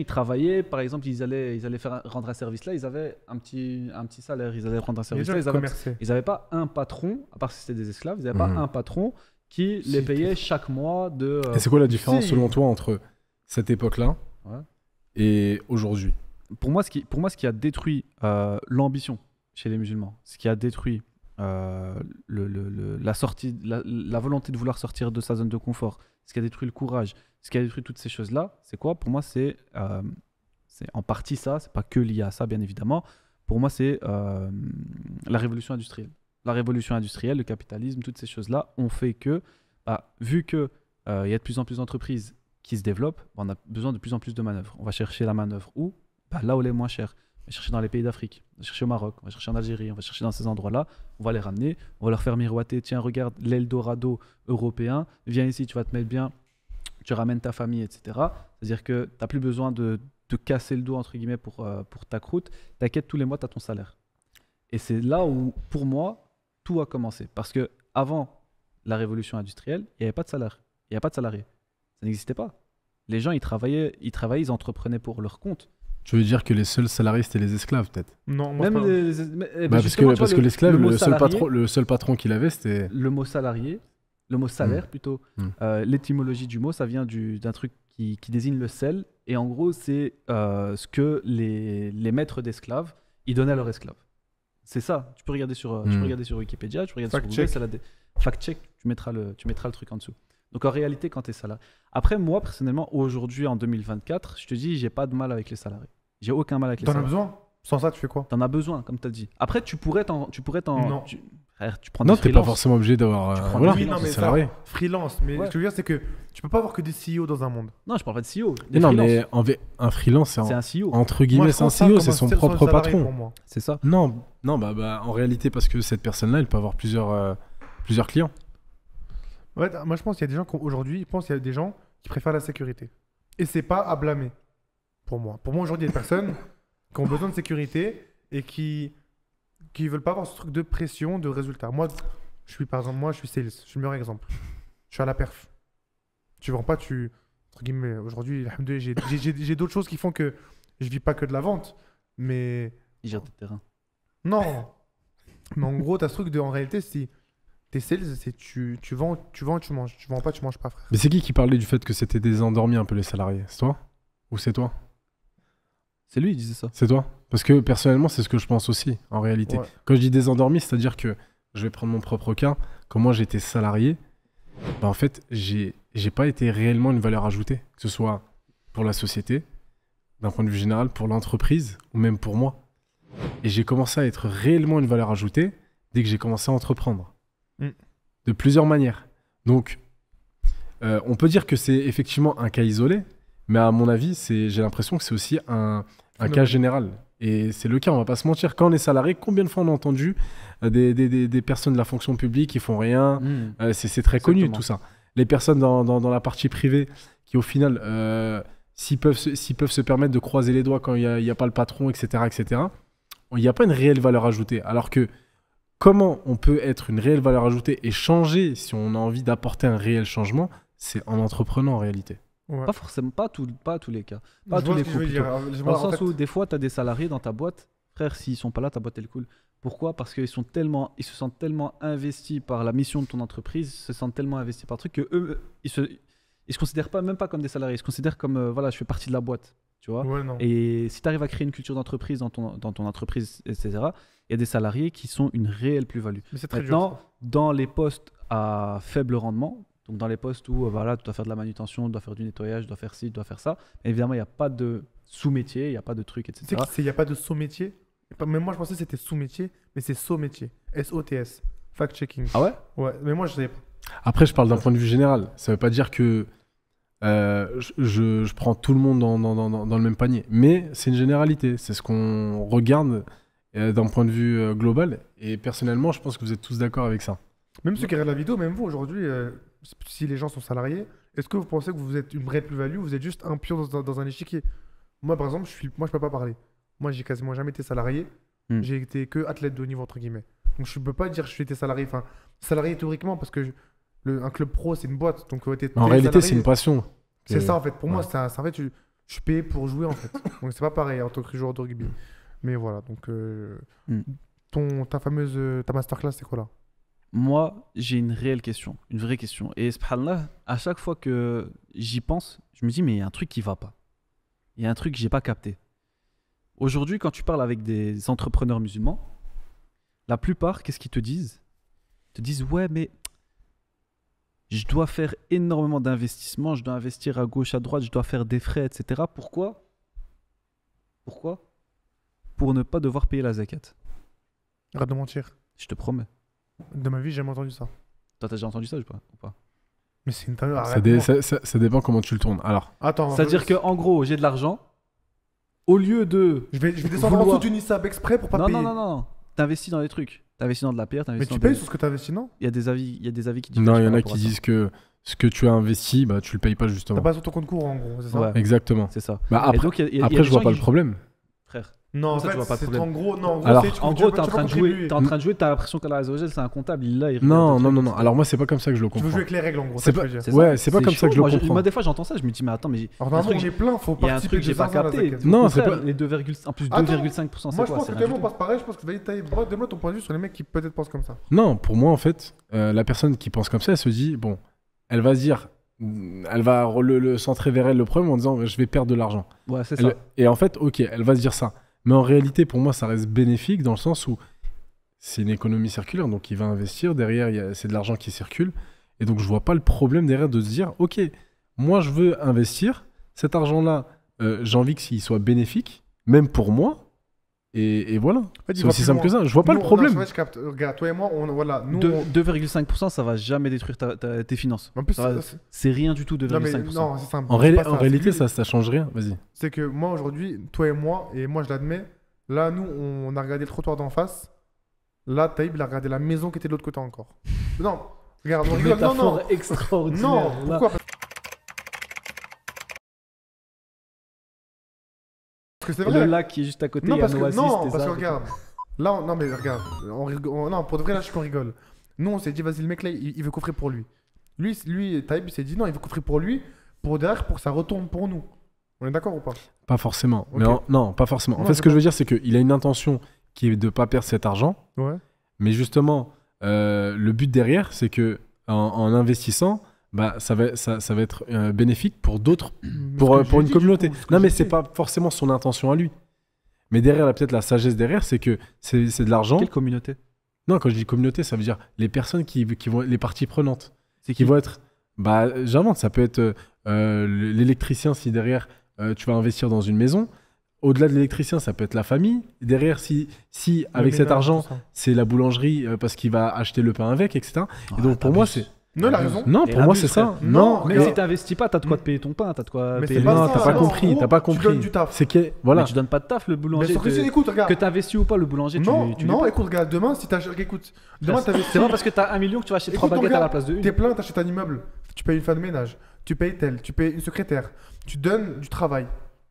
travaillaient, par exemple, ils allaient rendre un service là, ils avaient un petit salaire, ils allaient rendre un Les service gens là, qui commerçaient. ils n'avaient pas un patron, à part si c'était des esclaves, ils n'avaient pas Mhm. un patron qui les payait chaque mois de. Et c'est quoi la différence si. selon toi entre cette époque-là Ouais. et aujourd'hui? Pour moi, ce qui a détruit l'ambition chez les musulmans, ce qui a détruit la sortie, la volonté de vouloir sortir de sa zone de confort, ce qui a détruit le courage, ce qui a détruit toutes ces choses-là, c'est quoi? Pour moi, c'est en partie ça, c'est pas que lié à ça, bien évidemment. pour moi, c'est la révolution industrielle. La révolution industrielle, le capitalisme, toutes ces choses-là ont fait que, vu qu'il y a de plus en plus d'entreprises qui se développent, on a besoin de plus en plus de manœuvres. On va chercher la manœuvre où? Là où elle est moins chère. On va chercher dans les pays d'Afrique, on va chercher au Maroc, on va chercher en Algérie, on va chercher dans ces endroits-là, on va les ramener, on va leur faire miroiter, tiens, regarde l'Eldorado européen, viens ici, tu vas te mettre bien, tu ramènes ta famille, etc. C'est-à-dire que tu n'as plus besoin de te casser le dos, entre guillemets, pour ta croûte. T'inquiète, tous les mois, tu as ton salaire. Et c'est là où, pour moi, tout a commencé. Parce que avant la révolution industrielle, il n'y avait pas de salaire, il n'y avait pas de salariés. Ça n'existait pas. Les gens, ils travaillaient, ils entreprenaient pour leur compte. Tu veux dire que les seuls salariés, c'était les esclaves, peut-être? Non, moi, Même c'est les, Parce que l'esclave, mot le salarié, seul patron qu'il avait, c'était... le mot salarié, le mot salaire plutôt, l'étymologie du mot, ça vient d'un truc qui désigne le sel. Et en gros, c'est ce que les maîtres d'esclaves, ils donnaient à leurs esclaves. C'est ça. Tu peux regarder sur Wikipédia, tu peux regarder sur Google, fact-check, tu mettras le truc en dessous. Donc en réalité, quand tu es salarié. Après, moi, personnellement, aujourd'hui, en 2024, je te dis, j'ai pas de mal avec les salariés. J'ai aucun mal avec les T'en as salariés. besoin? Sans ça, tu fais quoi? T'en as besoin, comme tu as dit. Après, tu pourrais t'en. Non. Frère, tu prends Non, des t'es pas freelances. forcément obligé d'avoir... Tu prends voilà, des Oui, non, des mais salariés. ça, freelance. Mais Ouais. ce que je veux dire, c'est que tu peux pas avoir que des CEO dans un monde. Non, je parle pas de CEO. Mais non, mais un freelance, C'est un CEO. entre Moi, guillemets, je c'est un pense ça CEO, comme c'est un son seul propre salarié patron. pour moi. C'est ça. Non, en réalité, parce que cette personne-là, elle peut avoir plusieurs clients. Ouais, moi, je pense qu'il y a des gens aujourd'hui, je pense qu'il y a des gens qui préfèrent la sécurité. Et c'est pas à blâmer. Pour moi. Pour moi, aujourd'hui, il y a des personnes qui ont besoin de sécurité et qui veulent pas avoir ce truc de pression, de résultat. Moi, je suis sales. Je suis le meilleur exemple. Je suis à la perf. Tu vends pas, entre guillemets, aujourd'hui, alhamdoulilah, j'ai d'autres choses qui font que je vis pas que de la vente. Mais Il gère tes terrains. non. Mais en gros, t'as ce truc en réalité, si t'es sales, c'est tu vends, tu manges. Tu vends pas, tu manges pas, frère. Mais c'est qui parlait du fait que c'était des endormis un peu les salariés? C'est toi? Ou c'est toi? C'est lui, il disait ça. C'est toi? Parce que personnellement, c'est ce que je pense aussi, en réalité. Ouais. Quand je dis des endormis, c'est-à-dire que, je vais prendre mon propre cas, quand moi j'étais salarié, en fait, j'ai pas été réellement une valeur ajoutée, que ce soit pour la société, d'un point de vue général, pour l'entreprise, ou même pour moi. Et j'ai commencé à être réellement une valeur ajoutée dès que j'ai commencé à entreprendre. De plusieurs manières. Donc, on peut dire que c'est effectivement un cas isolé, mais à mon avis, j'ai l'impression que c'est aussi un cas général. Et c'est le cas, on va pas se mentir. Quand on est salarié, combien de fois on a entendu des personnes de la fonction publique qui font rien? C'est très connu, Exactement. tout ça. Les personnes dans la partie privée qui, au final, s'ils peuvent se permettre de croiser les doigts quand il n'y a pas le patron, etc., il n'y a pas une réelle valeur ajoutée. Alors que comment on peut être une réelle valeur ajoutée et changer si on a envie d'apporter un réel changement, c'est en entreprenant en réalité. Ouais. Pas forcément, pas tous les cas. Pas Je tous vois les ce que je veux coups. dire. plutôt. Dans le sens où des fois, tu as des salariés dans ta boîte. Frère, s'ils sont pas là, ta boîte elle coule. Pourquoi? Parce qu'ils se sentent tellement investis par la mission de ton entreprise, ils se sentent tellement investis par le truc que eux, ils se considèrent pas, même pas comme des salariés. Ils se considèrent comme voilà, je fais partie de la boîte. Tu vois? Ouais, non. Et si tu arrives à créer une culture d'entreprise dans ton entreprise, etc., il y a des salariés qui sont une réelle plus-value. Mais c'est très Maintenant, dur. dans les postes à faible rendement, donc dans les postes où voilà, tu dois faire de la manutention, tu dois faire du nettoyage, tu dois faire ci, tu dois faire ça, évidemment, il n'y a pas de sous-métier, il n'y a pas de truc, Tu sais etc. qu'il n'y a pas de sous-métier. Même moi, je pensais que c'était sous-métier, mais c'est saut-métier. S-O-T-S. Fact-checking. Ah ouais? Ouais, mais moi, je savais pas. Après, je parle d'un point de vue général. Ça veut pas dire que je prends tout le monde dans le même panier. Mais c'est une généralité. C'est ce qu'on regarde d'un point de vue global. Et personnellement, je pense que vous êtes tous d'accord avec ça. Même ceux qui regardent la vidéo, même vous, aujourd'hui, si les gens sont salariés, est-ce que vous pensez que vous êtes une vraie plus-value ou vous êtes juste un pion dans un échiquier? Moi, par exemple, je peux pas parler. Moi, j'ai quasiment jamais été salarié. J'ai été que athlète de haut niveau, entre guillemets. Donc, je peux pas dire que je suis été salarié. Enfin, salarié théoriquement, parce que un club pro, c'est une boîte. Donc, En réalité, c'est une passion. C'est ça, en fait. Pour moi, Ouais. en fait, je suis payé pour jouer, en fait. Donc, c'est pas pareil en tant que joueur de rugby. Mais voilà, donc, ta masterclass, c'est quoi là? Moi, j'ai une réelle question, une vraie question. Et subhanallah, à chaque fois que j'y pense, je me dis, mais il y a un truc qui va pas. Il y a un truc que j'ai pas capté. Aujourd'hui, quand tu parles avec des entrepreneurs musulmans, la plupart, qu'est-ce qu'ils te disent? Ils te disent, ouais, mais je dois faire énormément d'investissements, je dois investir à gauche, à droite, je dois faire des frais, etc. Pourquoi? pour ne pas devoir payer la zakat. Arrête de mentir. Je te promets. De ma vie, j'ai jamais entendu ça. Toi, t'as déjà entendu ça ou pas? Mais c'est une dinguerie. Ça dépend comment tu le tournes. Alors, Attends. C'est-à-dire qu'en gros, j'ai de l'argent. Au lieu de. Je vais descendre en vouloir- dessous du Nissab exprès pour pas Non, payer. non. T'investis dans des trucs. T'investis dans de la pierre, Mais t'investis tu dans payes des- sur ce que t'as investi, non? Il y a des avis qui non, il y en a divergent qui par rapport à ça. disent que ce que tu as investi, bah, tu le payes pas justement. T'as pas sur ton compte courant, en gros, c'est ça? Ouais. Exactement. C'est ça. Bah, Et après, donc, il y a des je vois gens pas qui- le problème. Frère. Non, en Ça, tu fait, vois pas de c'est problème. en gros, non, en gros, Alors, c'est- tu- En tu gros, vas t'es en pas train de jouer, contribuer. t'es en train de jouer, t'as l'impression qu'Allah Azzawajal, c'est un comptable. Là, il Non, regarde non, le non, truc, non. Alors moi, c'est pas comme ça que je le Tu veux comprends. jouer avec les règles, en gros. C'est ça que je veux c'est dire. ça. Ouais, c'est pas comme ça chaud. que je le Moi, comprends. Moi, des fois, j'entends ça, je me dis, mais attends, mais Alors, le normalement, truc, on est plein, faut il y a un participer truc que j'ai de pas 500 à la capté. zakat. Non, Au c'est contraire, pas- les 2, en plus Attends. 2,5%, c'est Moi, je quoi? pense C'est que rien tout le du monde tout. pense pareil. Je pense que vas-y, Taïb, donne-moi ton point de vue sur les mecs qui peut-être pensent comme ça. Non, pour moi, en fait, la personne qui pense comme ça, elle se dit, bon, elle va se dire, elle va le centrer vers elle le problème en disant, je vais perdre de l'argent. Ouais, c'est ça. Et en fait, ok, elle va se dire ça. Mais en réalité, pour moi, ça reste bénéfique dans le sens où c'est une économie circulaire, donc il va investir. Derrière, c'est de l'argent qui circule. Et donc, je vois pas le problème derrière de se dire, ok, moi, je veux investir. Cet argent-là, j'ai envie qu'il soit bénéfique, même pour moi. Et voilà. En fait, il C'est va aussi plus simple loin. que ça. Je vois pas Nous, le problème. non, je capte. Regarde, toi et moi, voilà. Nous, 2,5%, ça va jamais détruire tes finances. En plus, Ça va- C'est rien du tout, non, mais 2,5%. non, c'est simple. En, C'est réa- pas ça. en réalité, C'est lui- ça change rien. Vas-y. C'est que moi, aujourd'hui, toi et moi, je l'admets, là, nous, on a regardé le trottoir d'en face. Là, Taïb, il a regardé la maison qui était de l'autre côté encore. Non, regarde, on rigole. Non, non. extraordinaire. Non, là. pourquoi? Parce que c'est Et le vrai. lac qui est juste à côté, Non, il y a parce un que, oasis, non, des parce que arbres. regarde. Là, non, mais regarde. Non, pour de vrai, là, je suis qu'on rigole. Nous, on s'est dit, vas-y, le mec, là, il veut coffrer pour lui. Lui, Taïb, il s'est dit, non, il veut coffrer pour lui, pour derrière, pour que ça retourne pour nous. On est d'accord ou pas? Pas forcément. Ok. Mais non, pas forcément. En Non, fait, c'est ce que pas- je veux dire, c'est qu'il a une intention qui est de pas perdre cet argent. Ouais. Mais justement, le but derrière, c'est que en investissant, bah, ça va être bénéfique pour d'autres, pour une communauté. Non, mais c'est pas forcément son intention à lui. Mais derrière, là, peut-être la sagesse derrière, c'est que c'est de l'argent. Quelle communauté? Non, quand je dis communauté, ça veut dire les personnes qui vont, les parties prenantes, C'est qui vont être. Bah, j'invente, ça peut être l'électricien si derrière tu vas investir dans une maison. Au-delà de l'électricien, ça peut être la famille. Derrière, si avec cet argent, c'est la boulangerie parce qu'il va acheter le pain avec, etc. Et donc pour moi, c'est. Non, il a raison. Non, Et pour moi, abuse, c'est ça. frère. Non, Mais regarde. si t'investis pas, t'as de quoi te payer ton pain, t'as de quoi Mais payer c'est le pas non, ça, t'as pas non, compris, en gros, t'as pas tu compris. donnes du taf. C'est que voilà. Mais tu donnes pas de taf, le Mais boulanger. sur que si, écoute, regarde. Que t'investis ou pas, le boulanger, Non, tu non, l'es écoute, regarde, demain, si t'achètes. Écoute, demain, pas. t'investis. C'est pas parce que t'as 1 million que tu vas acheter 3 Écoute, baguettes à la regarde, place de T'es une. plein, t'achètes un immeuble. Tu payes une femme de ménage. Tu payes tel. Tu payes une secrétaire. Tu donnes du travail.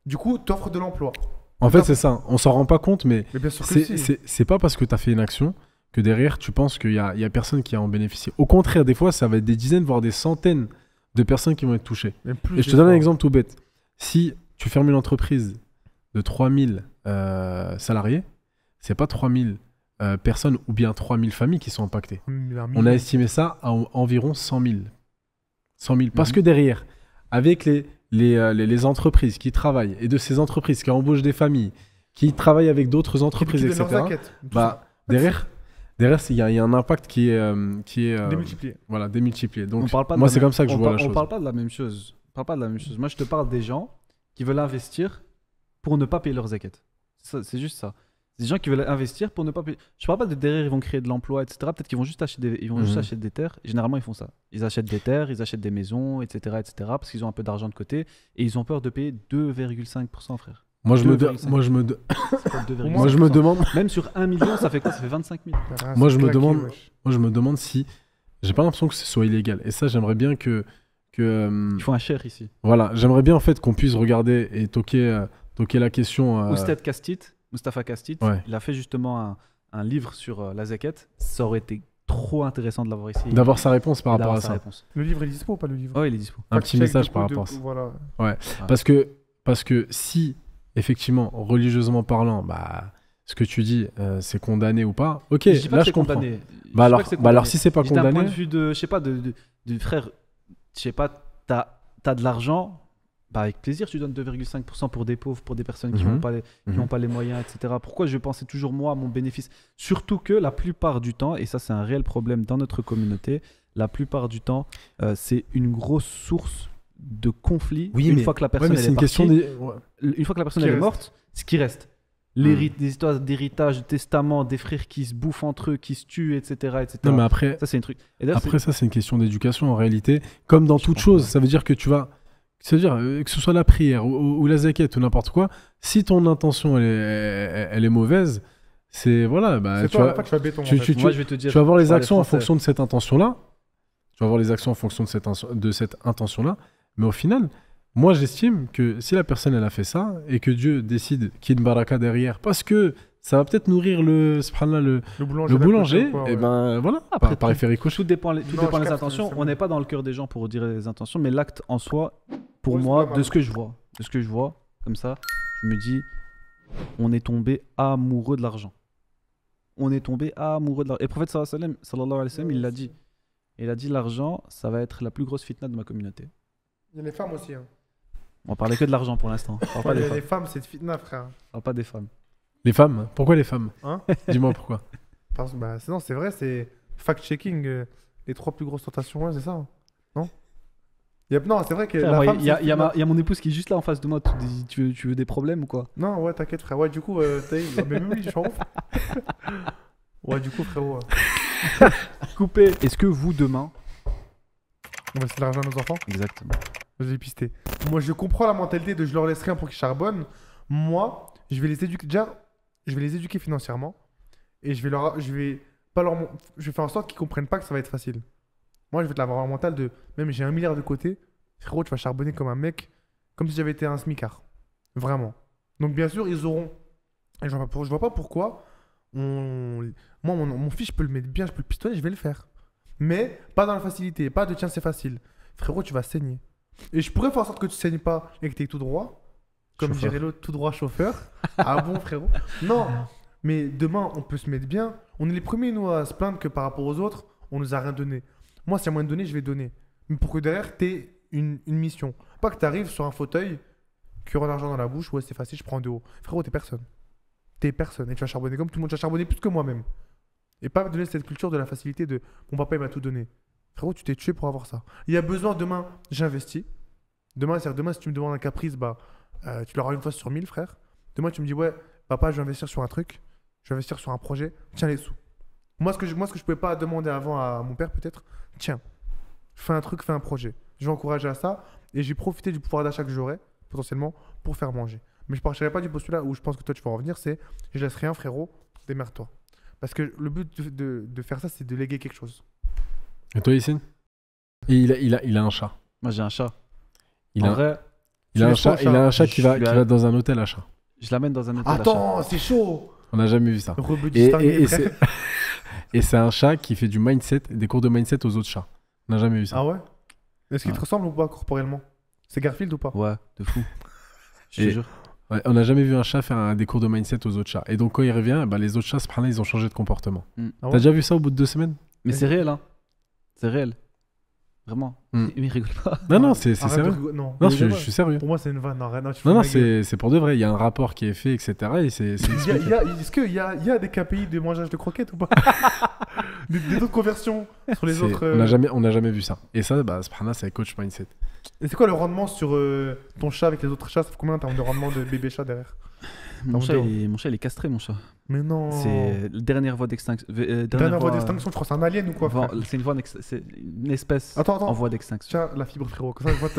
Du coup, t'offres de l'emploi. En fait, c'est ça. On s'en rend pas compte, mais Mais bien sûr que si. c'est pas parce que t'as fait une action que derrière, tu penses qu'il y a personne qui a en bénéficié. Au contraire, des fois, ça va être des dizaines, voire des centaines de personnes qui vont être touchées. Même plus Et je te des donne un fois. exemple tout bête. Si tu fermes une entreprise de 3000 salariés, c'est pas 3000 personnes ou bien 3000 familles qui sont impactées. On a estimé ça à environ 100 000. 100 000. Parce que derrière, avec les entreprises qui travaillent et de ces entreprises qui embauchent des familles, qui travaillent avec d'autres entreprises, Qui donnent etc., leurs enquêtes, tout bah, derrière, il y a un impact qui est, ça. Démultiplié. voilà, démultiplié. Donc, On parle pas de moi, la c'est même- comme ça que je on vois par- la On chose. parle pas de la même chose. On parle pas de la même chose. Moi, je te parle des gens qui veulent investir pour ne pas payer leurs zakat. C'est juste ça. Des gens qui veulent investir pour ne pas payer. Je parle pas de derrière, ils vont créer de l'emploi, etc. Peut-être qu'ils vont juste acheter Mhm. acheter des terres. Généralement, ils font ça. Ils achètent des terres, ils achètent des maisons, etc., parce qu'ils ont un peu d'argent de côté et ils ont peur de payer 2,5%, frère. Moi, je me 2,5. de- C'est pas 2,5%. moi, je me demande. Même sur 1 million, ça fait quoi? Ça fait 25 000. Moi, je me demande si. J'ai pas l'impression que ce soit illégal. Et ça, j'aimerais bien que Ils font un cher ici. voilà, j'aimerais bien en fait qu'on puisse regarder et toquer la question. Mustafa Kastit, Ouais. il a fait justement un livre sur la zakat. Ça aurait été trop intéressant de l'avoir ici. D'avoir sa réponse par Et rapport d'avoir à sa ça. réponse. Le livre est dispo ou pas le livre? Oh, il est dispo. Un petit Fact-check, message du par coup, rapport à ça. Voilà. Parce que si, effectivement, religieusement parlant, bah, ce que tu dis, c'est condamné ou pas, ok, Je dis pas là que je c'est comprends. condamné. Bah Je dis alors, pas que c'est bah alors condamné. si c'est pas Je dis d'un point de condamné, vue de, je sais pas, de frère, je sais pas, t'as de l'argent, bah avec plaisir tu donnes 2,5% pour des pauvres, pour des personnes qui Mhm. n'ont pas, Mhm. pas les moyens, etc. Pourquoi je pensais toujours moi à mon bénéfice? Surtout que la plupart du temps, et ça c'est un réel problème dans notre communauté, la plupart du temps, c'est une grosse source de conflit Oui, une mais- fois que la ouais, personne mais elle c'est est une question partie, des. Ouais. une fois que la personne Qui elle est reste. morte, ce qui reste. Des histoires d'héritage, de testament, des frères qui se bouffent entre eux, qui se tuent, etc. etc. Non, mais après, Ça, c'est un truc. Et d'ailleurs, après ça, c'est une question d'éducation en réalité. Comme dans toute pense chose, pas. ça veut dire que tu vas. C'est-à-dire, que ce soit la prière ou la zakat ou n'importe quoi, si ton intention elle est mauvaise, c'est. Voilà, bah, C'est tu toi, vas, en fait, tu vas béton. en tu- fait. tu- moi, je vais te dire. tu vas voir les je parle actions en français. fonction de cette intention-là. Tu vas voir les actions en fonction de cette intention-là. Mais au final, moi, j'estime que si la personne, elle a fait ça et que Dieu décide qu'il y ait une baraka derrière, parce que ça va peut-être nourrir subhanallah, Le boulanger. le d'à boulanger, côté, quoi, et ouais. ben voilà, Après, par effet ricochet. Tout dépend, Non, tout je dépend des capte, intentions. c'est On bon. n'est pas dans le cœur des gens pour dire les intentions, mais l'acte en soi, pour Ouais, c'est moi, pas de mal. ce que je vois, comme ça, je me dis, on est tombé amoureux de l'argent. On est tombé amoureux de l'argent. Et le prophète sallallahu alayhi wa sallam, il l'a dit. Il a dit, l'argent, ça va être la plus grosse fitna de ma communauté. Il y a les femmes aussi. Hein. On va parler que de l'argent pour l'instant. On parle pas Il y des a femmes. les femmes, c'est de fitna, frère. On parle pas des femmes. Les femmes, pourquoi les femmes Hein Dis-moi pourquoi. Parce que, bah, non, c'est vrai, c'est fact-checking. Les 3 plus grosses tentations, ouais, c'est ça. hein. Non Non, c'est vrai que Frère, la moi, femme. il y a, c'est il y a fitna. il y a mon épouse qui est juste là en face de moi. Tu veux des problèmes ou quoi? Non, ouais, t'inquiète, frère. Ouais, du coup, mais oui, je suis en ouf. Ouais, du coup, frérot, Coupé. Est-ce que vous, demain... on va laisser de l'argent à nos enfants. Exactement. Vous avez pisté. Moi, je comprends la mentalité de je leur laisse rien pour qu'ils charbonnent. Moi, je vais les éduquer. Déjà, je vais les éduquer financièrement. Et je vais faire en sorte qu'ils comprennent pas que ça va être facile. Moi, je vais te l'avoir en mental de. Même j'ai 1 milliard de côté. Frérot, tu vas charbonner comme un mec. Comme si j'avais été un smicard. Vraiment. Donc, bien sûr, ils auront. Et je vois pas pourquoi. Moi, mon fils, je peux le mettre bien, je peux le pistonner, je vais le faire. Mais pas dans la facilité. Pas de tiens, c'est facile. Frérot, tu vas saigner. Et je pourrais faire en sorte que tu saignes pas et que tu es tout droit. Comme Chauffeur. dirait l'autre, tout droit chauffeur. Ah bon, frérot? Non, mais demain, on peut se mettre bien. On est les premiers, nous, à se plaindre que par rapport aux autres, on nous a rien donné. Moi, s'il y a moyen de donner, je vais donner. Mais pour que derrière, tu aies une mission. Pas que tu arrives sur un fauteuil, qui aura l'argent dans la bouche, ouais, c'est facile, je prends de haut. Frérot, t'es personne. T'es personne. Et tu vas charbonner comme tout le monde. Tu vas charbonner plus que moi-même. Et pas me donner cette culture de la facilité de mon papa, il m'a tout donné. Frérot, tu t'es tué pour avoir ça. Il y a besoin, demain, j'investis. Demain, si tu me demandes un caprice, bah, tu l'auras une fois sur 1000, frère. Demain, tu me dis, ouais, papa, je vais investir sur un truc. Je vais investir sur un projet. Tiens les sous. Moi, ce que je pouvais pas demander avant à mon père, peut-être, tiens, fais un truc, fais un projet. Je vais encourager à ça. Et j'ai profité du pouvoir d'achat que j'aurai, potentiellement, pour faire manger. Mais je ne partirai pas du postulat où je pense que toi, tu vas en venir, c'est je laisse rien, frérot, démerde-toi. Parce que le but de faire ça, c'est de léguer quelque chose. Et toi, Yacine? Et il a un chat. Moi, j'ai un chat. Il En a, vrai, il a un laisses pas chat, au il a un chat Je qui va suis à- dans un hôtel à chat. je l'amène dans un hôtel à chat. Attends, c'est chaud. On n'a jamais vu ça. Rebeu Et, distingué, et, et frère. c'est et c'est un chat qui fait du mindset, des cours de mindset aux autres chats. On n'a jamais vu ça. Ah ouais? Est-ce qu'il Ouais. te ressemble ou pas corporellement? C'est Garfield ou pas? Ouais, de fou. Je te Et- jure. Ouais, on n'a jamais vu un chat faire des cours de mindset aux autres chats. Et donc quand il revient, bah, les autres chats, subhanallah, ils ont changé de comportement. Ah T'as ouais? déjà vu ça au bout de 2 semaines? Mais c'est réel, hein. C'est réel. Vraiment. Hmm. Il rigole pas. Non, c'est Arrête de sérieux. rigoler. Non, Non, Mais je ouais. suis sérieux. Pour moi, c'est une vanne. Non, arrête, non, tu fous Non, de non, ma gueule. c'est pour de vrai. Il y a un rapport qui est fait, etc. Et c'est expliqué. Est-ce qu'il y a des KPI de mangeage de croquettes ou pas? des autres conversions sur les C'est- autres. On n'a jamais vu ça. Et ça, bah, subhanallah, c'est coach mindset. Et c'est quoi le rendement sur ton chat avec les autres chats? Ça fait combien en termes de rendement de bébé chat derrière? Mon chat, Pardon. mon chat, il est castré, mon chat. Mais non. C'est la dernière voie d'extinction. Dernière voie d'extinction, je crois que c'est un alien ou quoi, frère? C'est c'est une espèce Attends. en voie d'extinction. Tiens, la fibre, frérot. Comme ça, je vois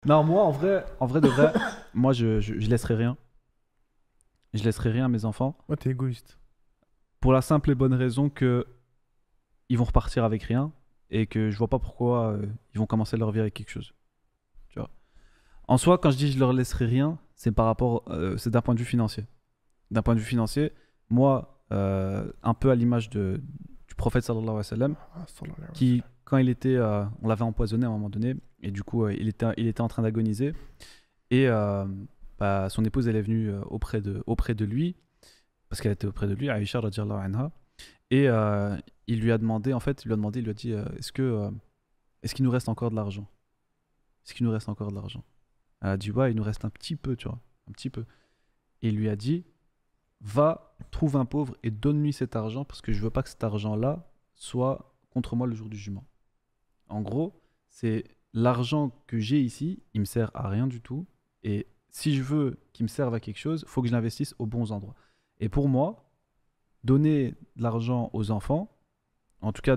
Non, moi, en vrai de vrai, moi, je laisserai rien. Je laisserai rien à mes enfants. Ouais, t'es égoïste. Pour la simple et bonne raison que ils vont repartir avec rien et que je vois pas pourquoi ils vont commencer leur vie avec quelque chose. Tu vois. En soi, quand je dis je leur laisserai rien, c'est par rapport, c'est d'un point de vue financier. D'un point de vue financier, moi, un peu à l'image du prophète sallallahu alayhi wa sallam, qui, quand il était, on l'avait empoisonné à un moment donné, et du coup, il était en train d'agoniser, et son épouse, elle est venue auprès de lui, parce qu'elle était auprès de lui, Aïcha radhiyallahu anha, et il lui a demandé, il lui a dit, est-ce qu'il nous reste encore de l'argent? Est-ce qu'il nous reste encore de l'argent? Elle a dit, ouais, il nous reste un petit peu, tu vois, un petit peu. Et il lui a dit, va, trouve un pauvre et donne-lui cet argent, parce que je veux pas que cet argent-là soit contre moi le jour du jugement. En gros, c'est l'argent que j'ai ici, il me sert à rien du tout, et si je veux qu'il me serve à quelque chose, il faut que je l'investisse aux bons endroits. Et pour moi, donner de l'argent aux enfants, en tout cas,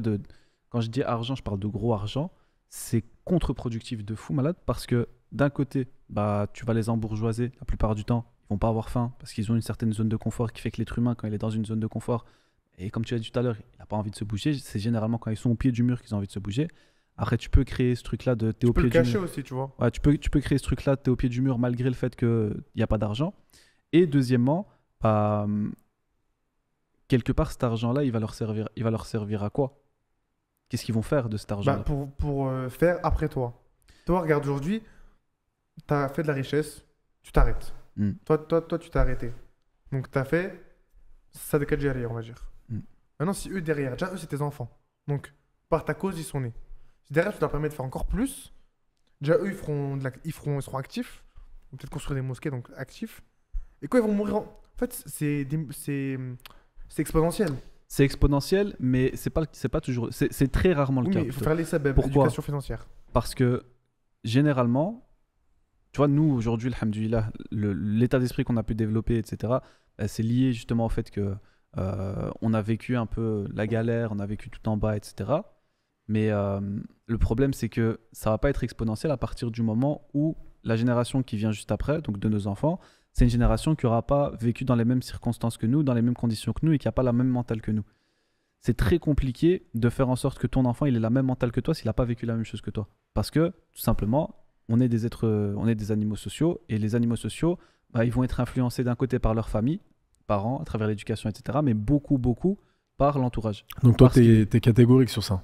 quand je dis argent, je parle de gros argent, c'est contre-productif de fou malade parce que d'un côté, bah, tu vas les embourgeoiser la plupart du temps, ils vont pas avoir faim parce qu'ils ont une certaine zone de confort qui fait que l'être humain, quand il est dans une zone de confort, et comme tu l'as dit tout à l'heure, il n'a pas envie de se bouger, c'est généralement quand ils sont au pied du mur qu'ils ont envie de se bouger. Après, tu peux créer ce truc-là de t'es Tu au peux pied le du cacher mur. aussi, tu vois. Ouais, tu peux créer ce truc-là, t'es au pied du mur malgré le fait qu'il n'y a pas d'argent. Et deuxièmement, bah, quelque part, cet argent-là, il va leur servir à quoi? Qu'est-ce qu'ils vont faire de cet argent-là? Bah, pour faire après toi. Toi, regarde, aujourd'hui, tu as fait de la richesse, tu t'arrêtes. Mm. Toi, tu t'es arrêté. Donc, tu as fait ça de Kadjari, on va dire. Mm. Maintenant, si eux derrière, déjà, eux, c'est tes enfants. Donc, par ta cause, ils sont nés. Si derrière, tu leur permets de faire encore plus, déjà, eux, ils seront actifs. Ils vont peut-être construire des mosquées, donc actifs. Et quand ils vont mourir, en fait, c'est exponentiel. C'est exponentiel, mais c'est pas toujours. C'est très rarement le Oui, cas. mais il faut plutôt. faire les sabab, Pourquoi? éducation financière. Parce que généralement, tu vois, nous aujourd'hui, alhamdoulilah, l'état d'esprit qu'on a pu développer, etc., c'est lié justement au fait que on a vécu un peu la galère, on a vécu tout en bas, etc. Mais le problème, c'est que ça va pas être exponentiel à partir du moment où la génération qui vient juste après, donc de nos enfants, c'est une génération qui n'aura pas vécu dans les mêmes circonstances que nous, dans les mêmes conditions que nous et qui n'a pas la même mentale que nous. C'est très compliqué de faire en sorte que ton enfant il ait la même mentale que toi s'il n'a pas vécu la même chose que toi. Parce que, tout simplement, on est des animaux sociaux et les animaux sociaux, bah, ils vont être influencés d'un côté par leur famille, parents, à travers l'éducation, etc., mais beaucoup par l'entourage. Donc toi, Parce que- t'es catégorique sur ça.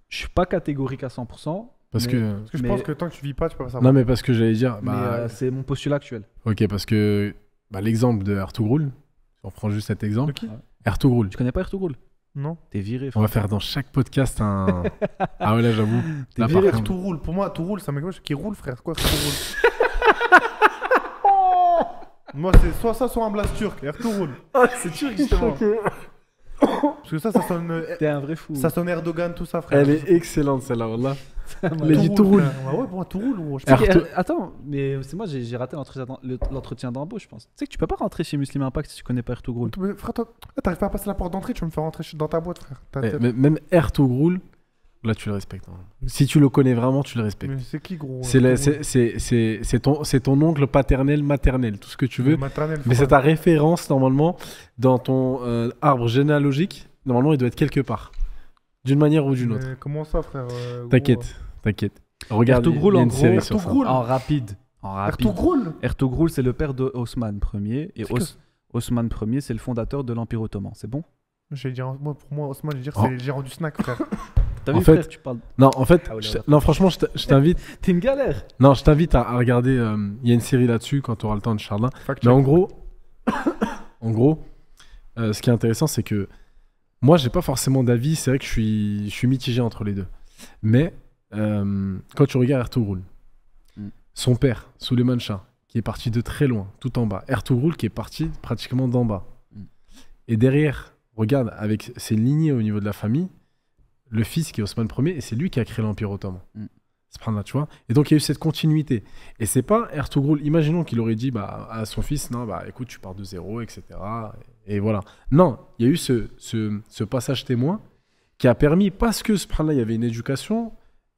Je suis pas catégorique à 100%, Parce mais- que... Parce que je Mais- pense que tant que tu vis pas, tu peux pas savoir. Non, mais parce que j'allais dire... mais Bah, c'est mon postulat actuel. ok, parce que l'exemple de Ertugrul, on prend juste cet De exemple. qui Ertugrul, Tu connais pas Ertugrul? Non. T'es viré, on frère. va faire dans chaque podcast un... Ah ouais, là, j'avoue. T'es Là, viré, par Frère, contre- tout roule. Pour moi, tout roule, ça m'écoute qui roule, frère. Quoi, tout roule? Moi, c'est soit ça, soit un blast turc. Tout roule. c'est sûr, justement. Parce que ça sonne. T'es un vrai fou. Ça sonne Erdogan, tout ça, frère. Elle est excellente, celle-là, wallah. Tout Les dit tout roule. frère. Ouais, pour moi, tout roule. Gros. Je Tu sais sais que- Arto- Attends, mais c'est moi, j'ai raté l'entretien d'embauche, je pense. Tu sais que tu peux pas rentrer chez Muslim Impact si tu connais pas Ertugrul. pas. Mais frère, toi, t'arrives pas à passer la porte d'entrée, tu veux me faire rentrer dans ta boîte, frère. Même Ertugrul, là, tu le respectes. hein. Si tu le connais vraiment, tu le respectes. Mais c'est qui, gros? C'est ton oncle paternel, maternel, tout ce que tu veux. Maternelle, Mais frère. c'est ta référence, normalement, dans ton arbre généalogique. Normalement, il doit être quelque part. D'une manière ou d'une autre. Mais comment ça, frère? T'inquiète, t'inquiète. Regarde, il y Ertugrul, a en une gros, série sur ça. Ertugrul. En rapide. Ertugrul. Ertugrul, c'est le père de Osman Ier. Et C'est que- Osman Ier, c'est le fondateur de l'Empire ottoman. C'est bon? J'ai dit, pour moi, Osman, je veux dire, Oh. c'est le gérant du snack, frère. T'as En vu, fait- frère, tu parles. Non, en fait, Ah ouais, non, franchement, je t'invite. T'es une galère. Non, je t'invite à regarder. Il y a une série là-dessus quand tu auras le temps de Charlin. Fact Mais check. en gros, ce qui est intéressant, c'est que moi, j'ai pas forcément d'avis. C'est vrai que je suis mitigé entre les deux. Mais quand tu regardes Ertugrul, Mm. son père, Süleyman Shah, qui est parti de très loin, tout en bas. Ertugrul qui est parti pratiquement d'en bas. Mm. Et derrière, regarde, avec ses lignées au niveau de la famille, le fils qui est Osman Ier, et c'est lui qui a créé l'Empire ottoman. Mm. Subhanallah, tu vois. Et donc, il y a eu cette continuité. Et c'est pas Ertugrul, imaginons qu'il aurait dit à son fils, non, écoute, tu pars de zéro, etc. Et voilà. Non, il y a eu ce passage témoin qui a permis, parce que, subhanallah, il y avait une éducation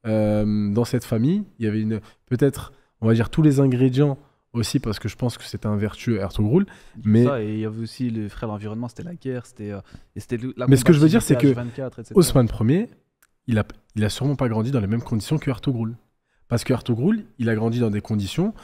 dans cette famille, il y avait peut-être, on va dire, tous les ingrédients aussi, parce que je pense que c'était un vertueux Ertugrul. Mais Ça, et il y avait aussi le frère l'environnement, c'était la guerre, c'était la Mais ce que je veux dire, c'est que combativité H24, etc. Osman Ier, il a sûrement pas grandi dans les mêmes conditions que Ertugrul. Parce que Ertugrul, il a grandi dans des conditions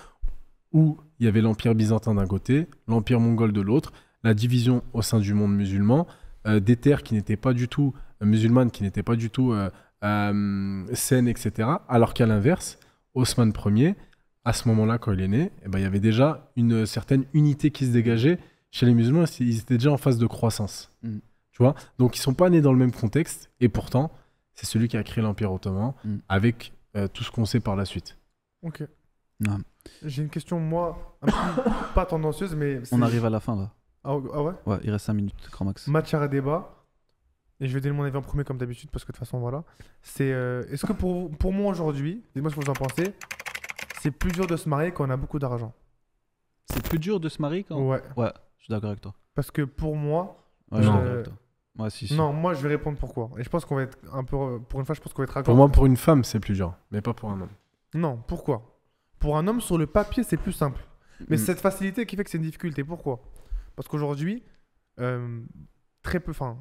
où il y avait l'Empire byzantin d'un côté, l'Empire mongol de l'autre, la division au sein du monde musulman, des terres qui n'étaient pas du tout musulmanes, qui n'étaient pas du tout saines, etc. Alors qu'à l'inverse, Osman Ier, à ce moment-là, quand il est né, il y avait déjà une certaine unité qui se dégageait chez les musulmans. Ils étaient déjà en phase de croissance. Mm. Tu vois. Donc, ils sont pas nés dans le même contexte. Et pourtant, c'est celui qui a créé l'Empire ottoman avec tout ce qu'on sait par la suite. Ok. Non. J'ai une question, moi, un peu pas tendancieuse, mais. On arrive à la fin là. Ah ouais? Ouais, il reste 5 minutes, grand max. Matière à débat. Et je vais donner mon avis en premier, comme d'habitude, parce que de toute façon, voilà. C'est. Est-ce que pour moi aujourd'hui, dites-moi ce que vous en pensez, c'est plus dur de se marier quand on a beaucoup d'argent? plus dur de se marier quand. Ouais. Ouais, je suis d'accord avec toi. Parce que pour moi, Ouais, je suis Non. d'accord avec toi. Ouais, si. non, moi je vais répondre pourquoi. Et je pense qu'on va être un peu. Pour une fois, je pense qu'on va être Pour d'accord. moi, pour une femme, c'est plus dur, mais pas pour un homme. Non, pourquoi? Pour un homme, sur le papier, c'est plus simple. Mais Mm. c'est cette facilité qui fait que c'est une difficulté. Pourquoi? Parce qu'aujourd'hui, très peu, enfin,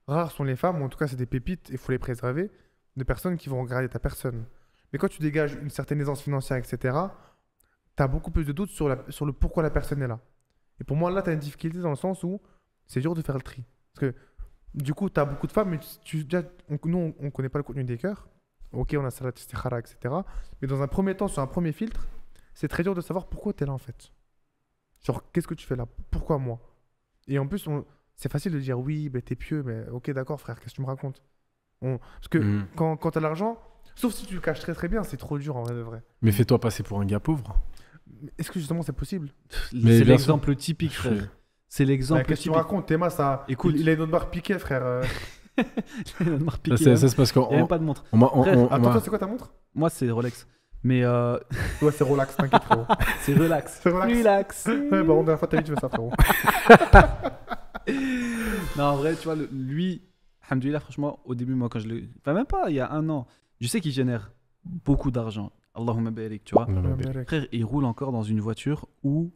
rares sont les femmes, ou en tout cas, c'est des pépites, et il faut les préserver, de personnes qui vont regarder ta personne. Mais quand tu dégages une certaine aisance financière, etc., tu as beaucoup plus de doutes sur le pourquoi la personne est là. Et pour moi, là, tu as une difficulté dans le sens où c'est dur de faire le tri. Parce que du coup, tu as beaucoup de femmes, mais nous, on connaît pas le contenu des cœurs. Ok, on a Salat Istikhara, etc. Mais dans un premier temps, sur un premier filtre, c'est très dur de savoir pourquoi tu es là en fait. Genre, qu'est-ce que tu fais là? Pourquoi moi? Et en plus, c'est facile de dire oui, ben, t'es pieux, mais ok, d'accord, frère, qu'est-ce que tu me racontes? Parce que Mm. quand t'as l'argent, sauf si tu le caches très très bien, c'est trop dur en vrai de vrai. Mais fais-toi passer pour un gars pauvre. Mais est-ce que justement c'est possible? Mais C'est bien l'exemple typique, Je- frère. C'est Bah, l'exemple qu'est-ce que tu me typique. racontes? Théma, ça. Écoute. Il a une autre barre piquée, frère. Il a une marque Ça, piquée, c'est hein. ça, c'est parce Il y a même qu'on pas de montre. m'a- Attends, toi, c'est quoi ta montre? Moi, c'est Rolex. Mais Ouais, c'est relax, t'inquiète, frérot. c'est relax. C'est relax. Relax. Ouais, bah, on dernière fois, t'as dit, tu fais ça, frérot. Non, en vrai, tu vois, lui, alhamdoulilah, franchement, au début, moi, quand je l'ai. Enfin, même pas, il y a un an, je sais qu'il génère beaucoup d'argent. Allahumma barik, tu vois. Frère, il roule encore dans une voiture où,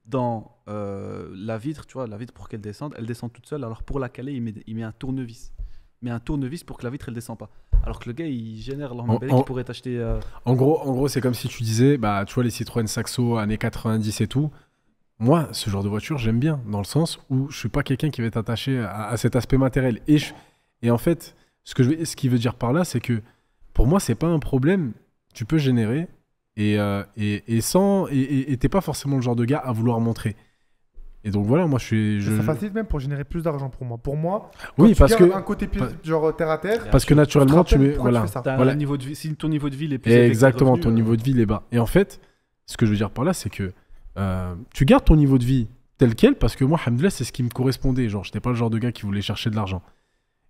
dans la vitre, tu vois, la vitre pour qu'elle descende, elle descend toute seule. Alors pour la caler, il met un tournevis. Il met un tournevis pour que la vitre, elle descend pas. Alors que le gars, il génère, Allahumma barik, il pourrait t'acheter. En gros, c'est comme si tu disais, bah, tu vois, les Citroën Saxo années 90 et tout. Moi, ce genre de voiture, j'aime bien, dans le sens où je suis pas quelqu'un qui va être attaché à cet aspect matériel. Et en fait, ce qui veut dire par là, c'est que pour moi, c'est pas un problème. Tu peux générer et t'es pas forcément le genre de gars à vouloir montrer. Et donc voilà, moi, Ça facilite même pour générer plus d'argent pour moi. Pour moi, quand Oui, tu parce gardes que un côté genre terre à terre, parce que naturellement, tu mets pourquoi tu voilà. fais ça T'as Voilà. un niveau de vie, si ton niveau de vie il est plus élevé que tes Exactement, revenus, ton niveau de vie il est bas. Et en fait, ce que je veux dire par là, c'est que tu gardes ton niveau de vie tel quel parce que moi, alhamdoulilah, c'est ce qui me correspondait. Genre, j'étais pas le genre de gars qui voulait chercher de l'argent.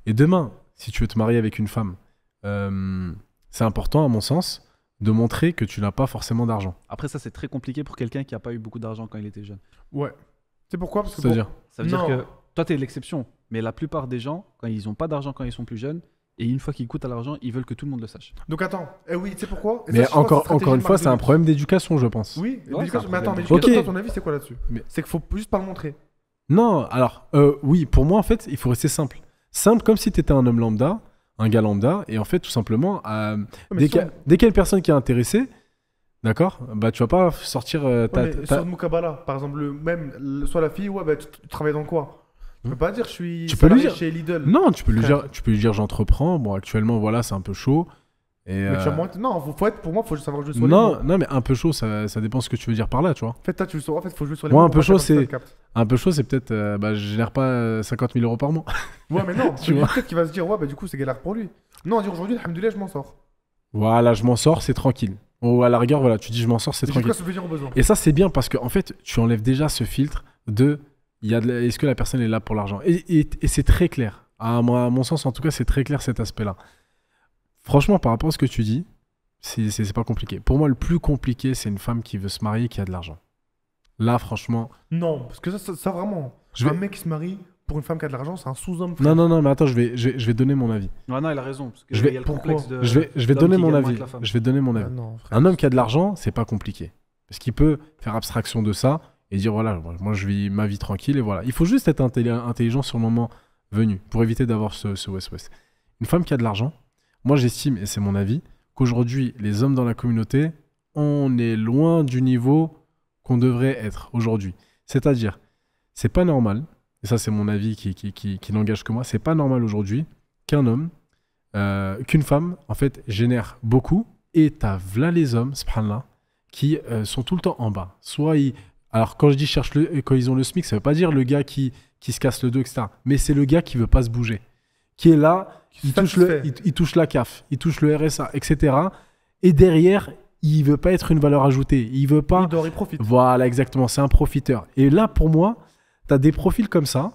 Et demain, si tu veux te marier avec une femme, c'est important, à mon sens, de montrer que tu n'as pas forcément d'argent. Après, ça, c'est très compliqué pour quelqu'un qui a pas eu beaucoup d'argent quand il était jeune. ouais. C'est pourquoi? Parce que C'est-à-dire, Ça veut Non. dire que toi, t'es l'exception. Mais la plupart des gens, quand ils ont pas d'argent quand ils sont plus jeunes, et une fois qu'ils coûtent à l'argent, ils veulent que tout le monde le sache. Donc attends, oui, tu sais pourquoi? Et mais ça, je pense que c'est encore stratégie une de fois, marque c'est un de problème d'éducation, je pense. luxe. Oui, Ouais, l'éducation- c'est un mais attends, mais problème. l'éducation, Ok. toi, ton avis, c'est quoi là-dessus? Mais- C'est qu'il faut juste pas le montrer. Non, alors, oui, pour moi, en fait, il faut rester simple. Simple comme si tu étais un homme lambda, un gars lambda, et en fait, tout simplement, Ouais, mais dès sur- qu'il y a une personne qui est intéressée, d'accord, bah tu vas pas sortir Ouais, mais sur le Mukabala, par exemple, soit la fille, ouais, bah, tu travailles dans quoi? Tu peux pas dire je suis Tu peux lui salarié dire. chez Lidl. Non, tu peux lui Frère. dire, j'entreprends. Bon, actuellement, voilà, c'est un peu chaud. Et Mais tu vas moins- Non, faut être, pour moi, faut juste savoir jouer sur les mots. non, mais un peu chaud, ça dépend ce que tu veux dire par là, tu vois. En fait, toi, tu le sauras, en fait, faut jouer sur les Moi, mots. un peu pour chaud, pas que personne c'est- le capte. Un peu chaud, c'est peut-être, bah, je génère pas 50 000 euros par mois. Ouais, mais non, Tu vois. peut-être qu'il va se dire, ouais, bah, du coup, c'est galère pour lui. Non, dire aujourd'hui, alhamdoulilah, je m'en sors. Voilà, je m'en sors, c'est tranquille. Ou à la rigueur, voilà, tu dis je m'en sors, c'est J'ai tranquille. quoi subvenir aux besoins. Et ça, c'est bien parce que en fait, tu enlèves déjà ce filtre de est-ce que la personne est là pour l'argent. Et c'est très clair. À mon sens, en tout cas, c'est très clair cet aspect-là. Franchement, par rapport à ce que tu dis, c'est pas compliqué. Pour moi, le plus compliqué, c'est une femme qui veut se marier qui a de l'argent. Là, franchement. Non, parce que ça vraiment. Je Un vais- mec qui se marie pour une femme qui a de l'argent, c'est un sous-homme. frère. Non, mais attends, je vais donner mon avis. Ouais, non, il a raison. Parce que Je vais- il y a le pourquoi complexe de. Je vais l'homme donner qui mon gagne moins avis. que la femme. Je vais donner mon Ah, avis. non, frère. Un homme qui a de l'argent, c'est pas compliqué. Parce qu'il peut faire abstraction de ça et dire voilà, moi je vis ma vie tranquille et voilà. Il faut juste être intelligent sur le moment venu pour éviter d'avoir ce West-West. Une femme qui a de l'argent, moi j'estime, et c'est mon avis, qu'aujourd'hui, les hommes dans la communauté, on est loin du niveau qu'on devrait être aujourd'hui. C'est-à-dire, c'est pas normal, et ça c'est mon avis qui n'engage que moi, c'est pas normal aujourd'hui qu'un homme, qu'une femme, en fait, génère beaucoup et t'as v'là les hommes, subhanallah, qui sont tout le temps en bas. Alors quand je dis quand ils ont le SMIC, ça veut pas dire le gars qui se casse le dos, etc. Mais c'est le gars qui veut pas se bouger, qui est là, il touche, il touche la CAF, il touche le RSA, etc. Et derrière, il veut pas être une valeur ajoutée. Il veut pas. Il dort, il profite. Voilà, exactement. C'est un profiteur. Et là, pour moi, tu as des profils comme ça,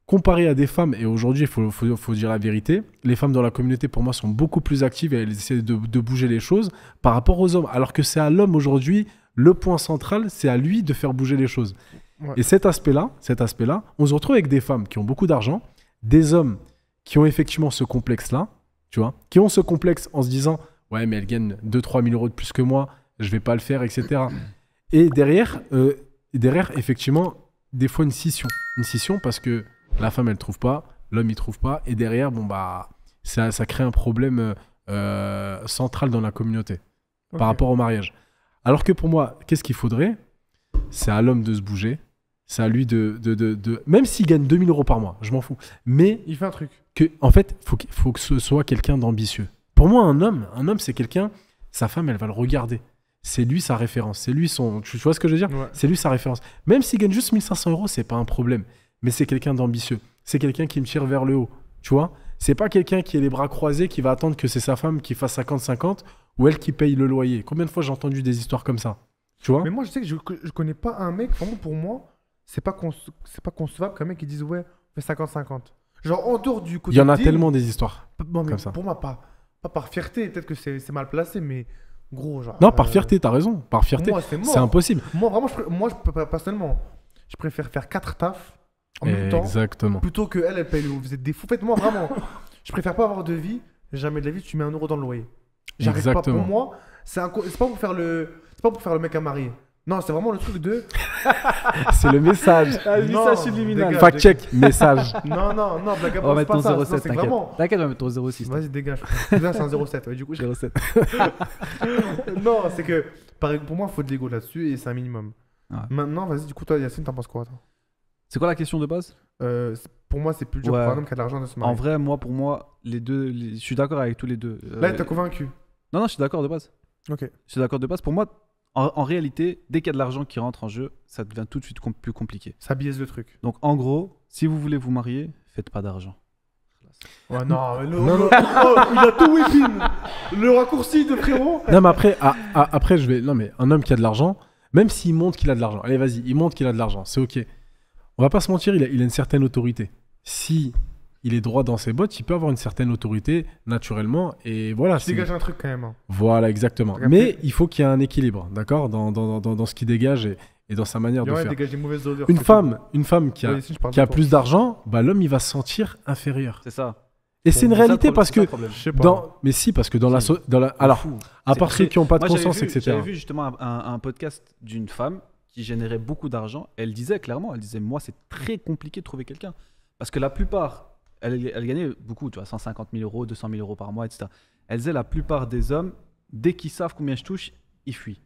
comparés à des femmes. Et aujourd'hui, il faut dire la vérité. Les femmes dans la communauté, pour moi, sont beaucoup plus actives et elles essaient de bouger les choses par rapport aux hommes. Alors que c'est à l'homme aujourd'hui le point central, c'est à lui de faire bouger les choses. Ouais. Et cet aspect-là, on se retrouve avec des femmes qui ont beaucoup d'argent, des hommes qui ont effectivement ce complexe-là, tu vois, qui ont ce complexe en se disant « Ouais, mais elle gagne 2-3 000 euros de plus que moi, je vais pas le faire, etc. » Et derrière, effectivement, des fois une scission. Une scission parce que la femme, elle trouve pas, l'homme, il trouve pas. Et derrière, bon, bah, ça crée un problème central dans la communauté par rapport au mariage. Alors que pour moi, qu'est-ce qu'il faudrait? C'est à l'homme de se bouger. C'est à lui de... Même s'il gagne 2 000 euros par mois, je m'en fous. Mais Il fait un truc. en fait, faut que ce soit quelqu'un d'ambitieux. Pour moi, un homme, c'est quelqu'un... Sa femme, elle va le regarder. C'est lui sa référence. C'est lui son... Tu vois ce que je veux dire? Ouais. C'est lui sa référence. Même s'il gagne juste 1 500 euros, c'est pas un problème. Mais c'est quelqu'un d'ambitieux. C'est quelqu'un qui me tire vers le haut. Tu vois? C'est pas quelqu'un qui a les bras croisés, qui va attendre que c'est sa femme qui fasse 50-50 ou elle qui paye le loyer. Combien de fois j'ai entendu des histoires comme ça? Tu vois? Mais moi, je sais que je connais pas un mec, vraiment pour moi, c'est pas concevable qu'un mec qui dise ouais, on fait 50-50. Genre en dehors du côté. Il y en a deal, tellement des histoires. bon, mais comme ça. pour moi, pas par fierté, peut-être que c'est mal placé, mais gros, genre. Non, par fierté, t'as raison. Par fierté, moi, c'est mort. c'est impossible. Moi, vraiment, personnellement, je préfère faire 4 tafs en même temps Exactement. plutôt que elle paye le. Vous êtes des fous. Faites-moi vraiment. Je préfère pas avoir de vie. Jamais de la vie, tu mets 1 euro dans le loyer. J'arrive pas. Exactement. Pour moi, c'est pas pour faire le. C'est pas pour faire le mec à marier. Non, c'est vraiment le truc de. C'est le message. Message subliminal. dégage. Fact check, message. Non, blague à On va part, c'est mettre pas ton ça. Non, 07, c'est t'inquiète. vraiment. T'inquiète, on va mettre ton 06. Vas-y, dégage. Là, c'est un 07. Ouais, du coup, 07. Non, c'est que pour moi, il faut de l'ego là-dessus et c'est un minimum. Ouais. Maintenant, vas-y, du coup, toi, Yacine, t'en penses quoi, toi? C'est quoi la question de base? Pour moi, c'est plus dur Ouais. pour un homme qui a de l'argent de se marier. En vrai, pour moi, les deux, je suis d'accord avec tous les deux. Là, il t'a convaincu. Non, je suis d'accord de base. Ok. Je suis d'accord de base. Pour moi, en réalité, dès qu'il y a de l'argent qui rentre en jeu, ça devient tout de suite plus compliqué. Ça biaise le truc. Donc, en gros, si vous voulez vous marier, faites pas d'argent. Ouais, non, mais Non. il a tout whipping. Le raccourci de frérot. Non, mais après, je vais. Non, mais un homme qui a de l'argent, même s'il montre qu'il a de l'argent, allez, vas-y, il montre qu'il a de l'argent, c'est ok. On va pas se mentir, il a une certaine autorité. Si il est droit dans ses bottes, il peut avoir une certaine autorité naturellement. Et voilà. Tu dégages un truc quand même. Hein. Voilà, exactement. Regarde, Mais il faut qu'il y ait un équilibre, d'accord, dans ce qu'il dégage et dans sa manière de Il faire. dégage des mauvaises odeurs. Une femme qui a, Ouais, ici, je parle qui a de toi. plus d'argent, bah, l'homme, il va se sentir inférieur. C'est ça. Et c'est une C'est ça le réalité problème, parce c'est ça que. le problème. Je sais pas. Mais si, parce que dans la. Alors, Fou. à C'est part ceux qui n'ont pas de Moi, j'avais conscience, vu- etc. J'avais vu justement un podcast d'une femme qui générait beaucoup d'argent. Elle disait clairement, moi, c'est très compliqué de trouver quelqu'un. Parce que la plupart, elle gagnait beaucoup, tu vois, 150 000 euros, 200 000 euros par mois, etc. Elle disait la plupart des hommes, dès qu'ils savent combien je touche, ils fuient.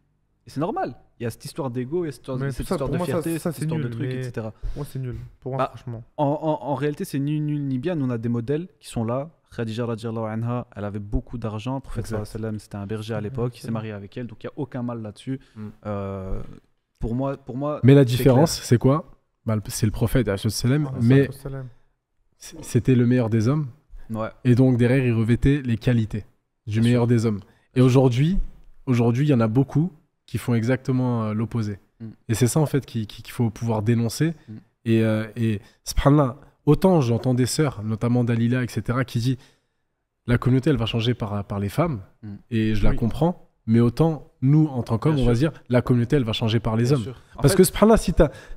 Et c'est normal. Il y a cette histoire d'ego, il y a cette histoire, Mais cette ça, histoire pour de moi, ça, fierté, ça, cette c'est histoire de nul, trucs, mais- etc. Moi, c'est nul. Pour moi, Bah, franchement. En réalité, c'est ni nul ni bien. Nous, on a des modèles qui sont là. Khadija radiallahu anha, elle avait beaucoup d'argent. Le prophète sallallahu alayhi wa sallam, c'était un berger à l'époque. Il s'est marié avec elle, donc il n'y a aucun mal là-dessus. Pour moi, Mais la c'est différence, c'est quoi? Bah, c'est le prophète, alayhi salam, mais c'était le meilleur des hommes. clair. Ouais. Et donc, derrière, il revêtait les qualités du meilleur des hommes. Et aujourd'hui, il y en a beaucoup qui font exactement l'opposé. Et c'est ça, en fait, qu'il faut pouvoir dénoncer. Et subhanallah, autant j'entends des sœurs, notamment Dalila, etc., qui dit la communauté, elle va changer par les femmes. Et je la comprends. Mais autant, nous, en tant qu'hommes, Bien on va se sûr. dire la communauté, elle va changer par les Bien hommes. sûr. En Parce fait, que subhanallah,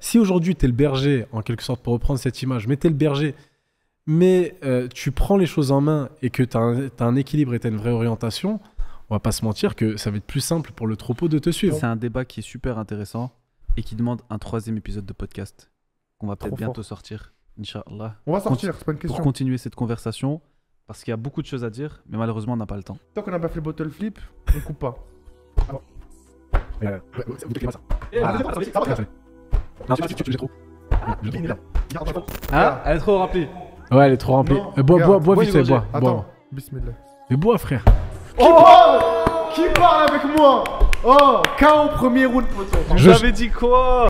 si aujourd'hui, tu es le berger, en quelque sorte, pour reprendre cette image, mais tu es le berger, mais tu prends les choses en main et que tu as un équilibre et tu as une vraie orientation, on va pas se mentir que ça va être plus simple pour le troupeau de te suivre. c'est un débat qui est super intéressant et qui demande un 3e épisode de podcast qu'on va peut-être Trop bientôt fort. sortir, Inch'Allah, On va sortir, c'est pas une pour question. continuer cette conversation parce qu'il y a beaucoup de choses à dire, mais malheureusement, on n'a pas le temps. Tant qu'on n'a pas fait le bottle flip, on coupe pas. Ah, elle est trop remplie. Ouais, elle est trop remplie. Non, Bois regarde, vite fait, bois. Attends, bismillah. Mais bois, frère. Qui parle avec moi? Oh, KO premier round, poteau. Je- dit quoi?